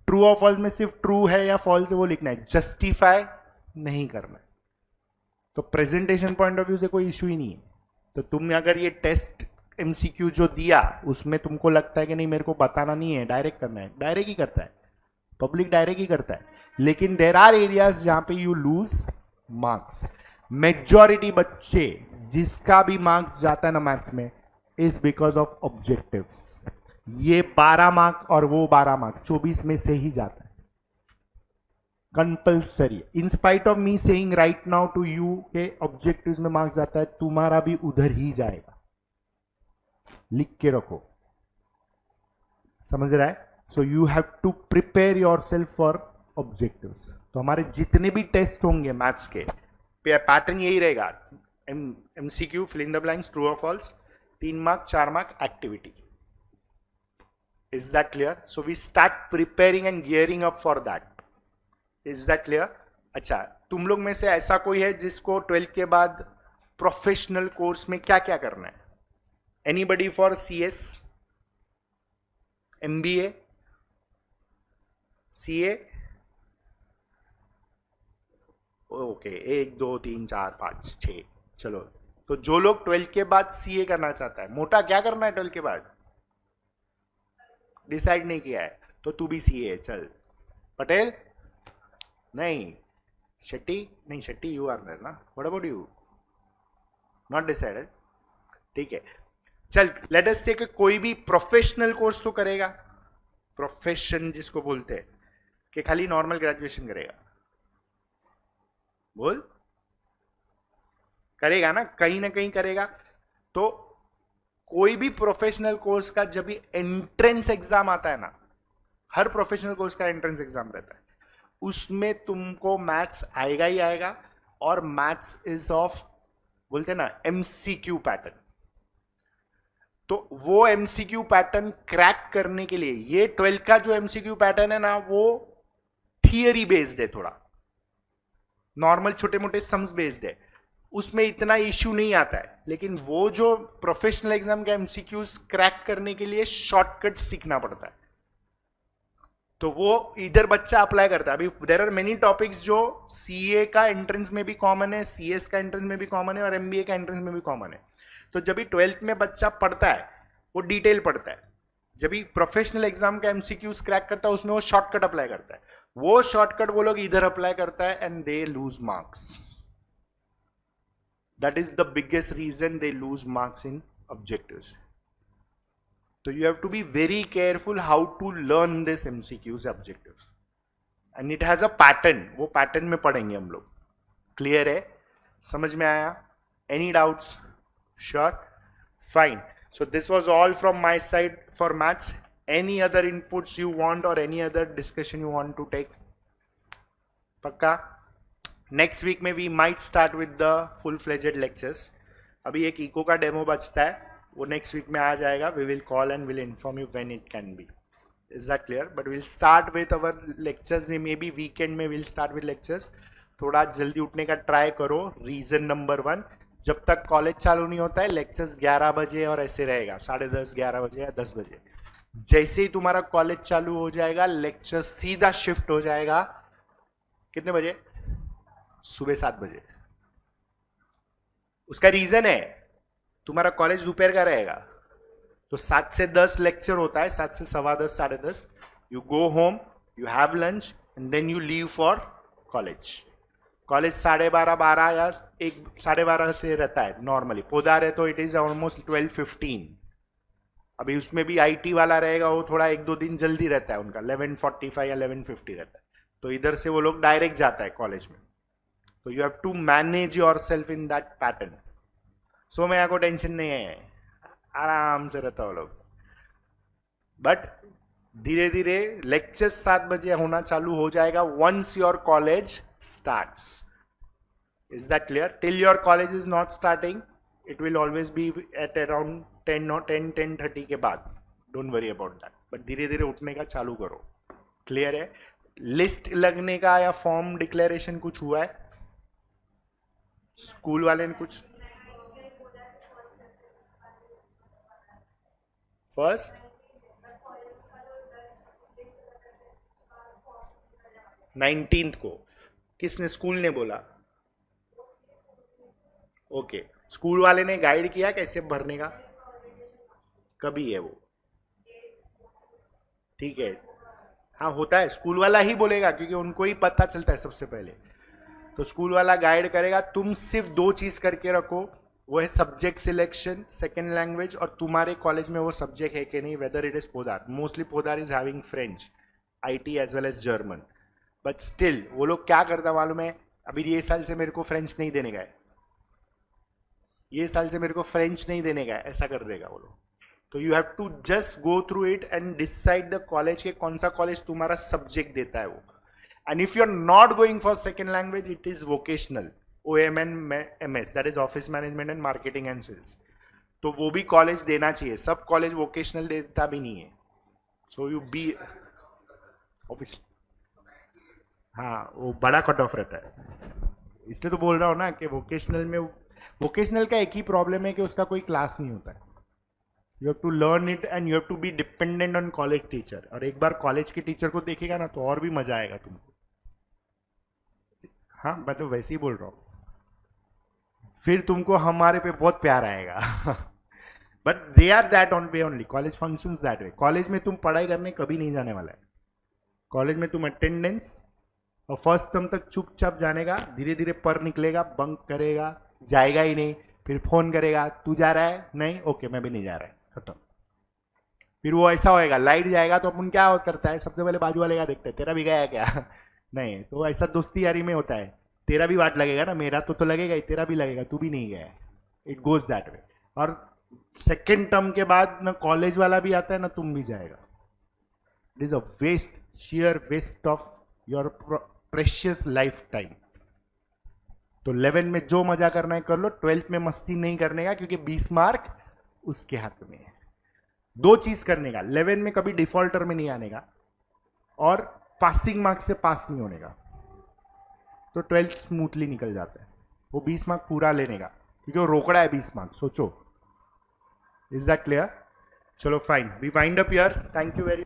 ट्रू और फॉल्स में सिर्फ ट्रू है या फॉल्स है वो लिखना है, जस्टिफाई नहीं करना है. तो प्रेजेंटेशन पॉइंट ऑफ व्यू से कोई इशू ही नहीं है. तो तुम अगर ये टेस्ट एमसीक्यू जो दिया उसमें तुमको लगता है कि नहीं मेरे को बताना नहीं है, डायरेक्ट करना है, डायरेक्ट ही करता है, पब्लिक डायरेक्ट ही करता है. लेकिन देर आर एरियाज जहां पे यू लूज मार्क्स. मेजॉरिटी बच्चे जिसका भी मार्क्स जाता है ना मैथ्स में इज बिकॉज ऑफ ऑब्जेक्टिव्स. ये 12 मार्क और वो 12 मार्क 24 में से ही जाता है compulsory. In spite of me saying right now to you के ऑब्जेक्टिव्स में मार्क्स जाता है, तुम्हारा भी उधर ही जाएगा, लिख के रखो. समझ रहा है? So you have to prepare yourself for objectives. तो हमारे जितने भी टेस्ट होंगे मैथ्स के पैटर्न यही रहेगा, MCQ fill in the blanks, true और false, 3 mark 4 mark activity. Is that clear? So we start preparing and gearing up for that. Is that clear? अच्छा, तुम लोग में से ऐसा कोई है जिसको 12th के बाद प्रोफेशनल कोर्स में क्या क्या करना है? Anybody for CS, MBA, CA? Okay, 1 2 3 4 5 6. चलो, तो जो लोग 12th के बाद CA करना चाहता है, मोटा क्या करना है 12th के बाद डिसाइड नहीं किया है, तो तू भी CA है. चल पटेल नहीं, शेट्टी नहीं, शेट्टी यू आर देयर ना, what about you? Not decided. ठीक है, चल लेट अस से कि कोई भी प्रोफेशनल कोर्स तो करेगा, प्रोफेशन जिसको बोलते हैं, कि खाली नॉर्मल ग्रेजुएशन करेगा? बोल, करेगा ना, कहीं ना कहीं करेगा. तो कोई भी प्रोफेशनल कोर्स का जब भी एंट्रेंस एग्जाम आता है ना, हर प्रोफेशनल कोर्स का एंट्रेंस एग्जाम रहता है, उसमें तुमको मैथ्स आएगा ही आएगा. और मैथ्स इज ऑफ, बोलते हैं ना, एमसीक्यू पैटर्न. तो वो एमसीक्यू पैटर्न क्रैक करने के लिए, ये 12th का जो एमसीक्यू पैटर्न है ना, वो थियरी बेस्ड है, थोड़ा नॉर्मल छोटे मोटे सम्स बेस्ड है, उसमें इतना इश्यू नहीं आता है. लेकिन वो जो प्रोफेशनल एग्जाम का एमसीक्यूज क्रैक करने के लिए शॉर्टकट सीखना पड़ता है, तो वो इधर बच्चा अप्लाई करता है. अभी देयर आर मेनी टॉपिक्स जो सीए का एंट्रेंस में भी कॉमन है, सीएस का एंट्रेंस में भी कॉमन है और एमबीए का एंट्रेंस में भी कॉमन है. तो जब भी 12th में बच्चा पढ़ता है वो डिटेल पढ़ता है, जब भी प्रोफेशनल एग्जाम का एमसीक्यूज क्रैक करता है उसमें वो शॉर्टकट अप्लाई करता है. वो शॉर्टकट वो लोग इधर अप्लाई करता है and they lose marks. That is the biggest reason they lose marks in objectives. तो you have to be very careful how to learn this MCQs objectives and it has a pattern. वो पैटर्न में पढ़ेंगे हम लोग. क्लियर है? समझ में आया? Any doubts? Sure? Fine. So this was all from my side for maths. Any other inputs you want or any other discussion you want to take? पक्का? Next week में we might start with the full-fledged lectures. अभी एक इको का डेमो बचता है, वो नेक्स्ट वीक में आ जाएगा. We will call and will inform you when it can be. Is that clear? But will start with our lectures. Maybe weekend में विल स्टार्ट विथ लेक्चर्स. थोड़ा जल्दी उठने का ट्राई करो. रीजन नंबर 1, जब तक कॉलेज चालू नहीं होता है लेक्चर्स 11 बजे और ऐसे रहेगा, 10:30 11 बजे या 10 बजे. जैसे ही तुम्हारा कॉलेज चालू हो जाएगा लेक्चर सीधा शिफ्ट हो जाएगा कितने बजे? सुबह 7 बजे. उसका रीजन है तुम्हारा कॉलेज दोपहर का रहेगा, तो 7 से 10 लेक्चर होता है, 7 से 10:15 10:30. You go home, you have lunch and then you leave for college. College 12:30 12 या 1 12:30 से रहता है नॉर्मली. पोदार है तो इट इज ऑलमोस्ट 12:15. अभी उसमें भी आईटी वाला रहेगा, वो थोड़ा 1-2 दिन जल्दी रहता है उनका, 11:45 या 11:50 रहता है. तो इधर से वो लोग डायरेक्ट जाता है कॉलेज में. तो you have to manage your self in that pattern. So मेरे को टेंशन नहीं है, आराम से रहता वो लोग। बट धीरे धीरे लेक्चर्स 7 बजे होना चालू हो जाएगा once your college starts. Is that clear? Till your college is not starting, it will always be at around 10 or 10:30 के बाद. Don't worry about that. But धीरे धीरे उठने का चालू करो. Clear है? लिस्ट लगने का या फॉर्म डिक्लेरेशन कुछ हुआ है स्कूल वाले ने कुछ? फर्स्ट 19th को किसने, स्कूल ने बोला? ओके, स्कूल वाले ने गाइड किया कैसे भरने का? कभी है वो? ठीक है, हाँ होता है, स्कूल वाला ही बोलेगा क्योंकि उनको ही पता चलता है सबसे पहले। तो स्कूल वाला गाइड करेगा। तुम सिर्फ 2 चीज करके रखो, वो है सब्जेक्ट सिलेक्शन, सेकेंड लैंग्वेज, और तुम्हारे कॉलेज में वो सब्जेक्ट है कि नहीं, whether it is Podar. Mostly Podar is having French, IT as well as German. But still वो लोग क्या करता मालूम है, अभी ये साल से मेरे को फ्रेंच नहीं देने का है, ये साल से मेरे को फ्रेंच नहीं देने का है, ऐसा कर देगा वो लोग। तो you have to just go through it and decide the college के कौन सा कॉलेज तुम्हारा सब्जेक्ट देता है वो। And if you are not going for second language, it is vocational, OMN/MS, that is office management and marketing and sales. तो वो भी कॉलेज देना चाहिए, सब कॉलेज वोकेशनल देता भी नहीं है। सो यू बी ऑफिस, हाँ वो बड़ा कट ऑफ रहता है, इसलिए तो बोल रहा हूँ ना कि वोकेशनल में, वोकेशनल का एक ही प्रॉब्लम है कि उसका कोई क्लास नहीं होता है। You have to learn it and you have to be dependent on college teacher. और एक बार कॉलेज के टीचर को देखेगा ना तो और भी मजा आएगा तुमको। हाँ मैं तो वैसे ही बोल रहा हूँ, फिर तुमको हमारे पे बहुत प्यार आएगा। But they are that on way only, college functions that way. College में तुम पढ़ाई करने कभी नहीं जाने वाला है। कॉलेज में तुम अटेंडेंस और फर्स्ट टर्म तक चुपचाप जाने का, धीरे धीरे पर निकलेगा, बंक करेगा, जाएगा ही नहीं, फिर फोन करेगा तू जा रहा है, नहीं ओके मैं भी नहीं जा रहा है, खत्म। फिर वो ऐसा होएगा, लाइट जाएगा तो अपन क्या करता है, सबसे पहले बाजू वाले का देखते हैं तेरा भी गया क्या। नहीं, तो ऐसा दोस्ती यारी में होता है, तेरा भी वाट लगेगा ना, मेरा तो लगेगा ही, तेरा भी लगेगा, तू भी नहीं गया है, इट गोज दैट वे। और सेकेंड टर्म के बाद ना कॉलेज वाला भी आता है ना तुम भी जाएगा। It is a waste, sheer waste of your precious life time. तो 11 में जो मजा करना है कर लो, 12th में मस्ती नहीं करने का क्योंकि 20 मार्क उसके हाथ में है। 2 चीज करने का, 11 में कभी डिफॉल्टर में नहीं आने का और पासिंग मार्क्स से पास नहीं होने का, तो 12th स्मूथली निकल जाता है। वो 20 मार्क पूरा लेने का क्योंकि वो रोकड़ा है 20 मार्क, सोचो। Is that clear? चलो fine, we wind up here, thank you very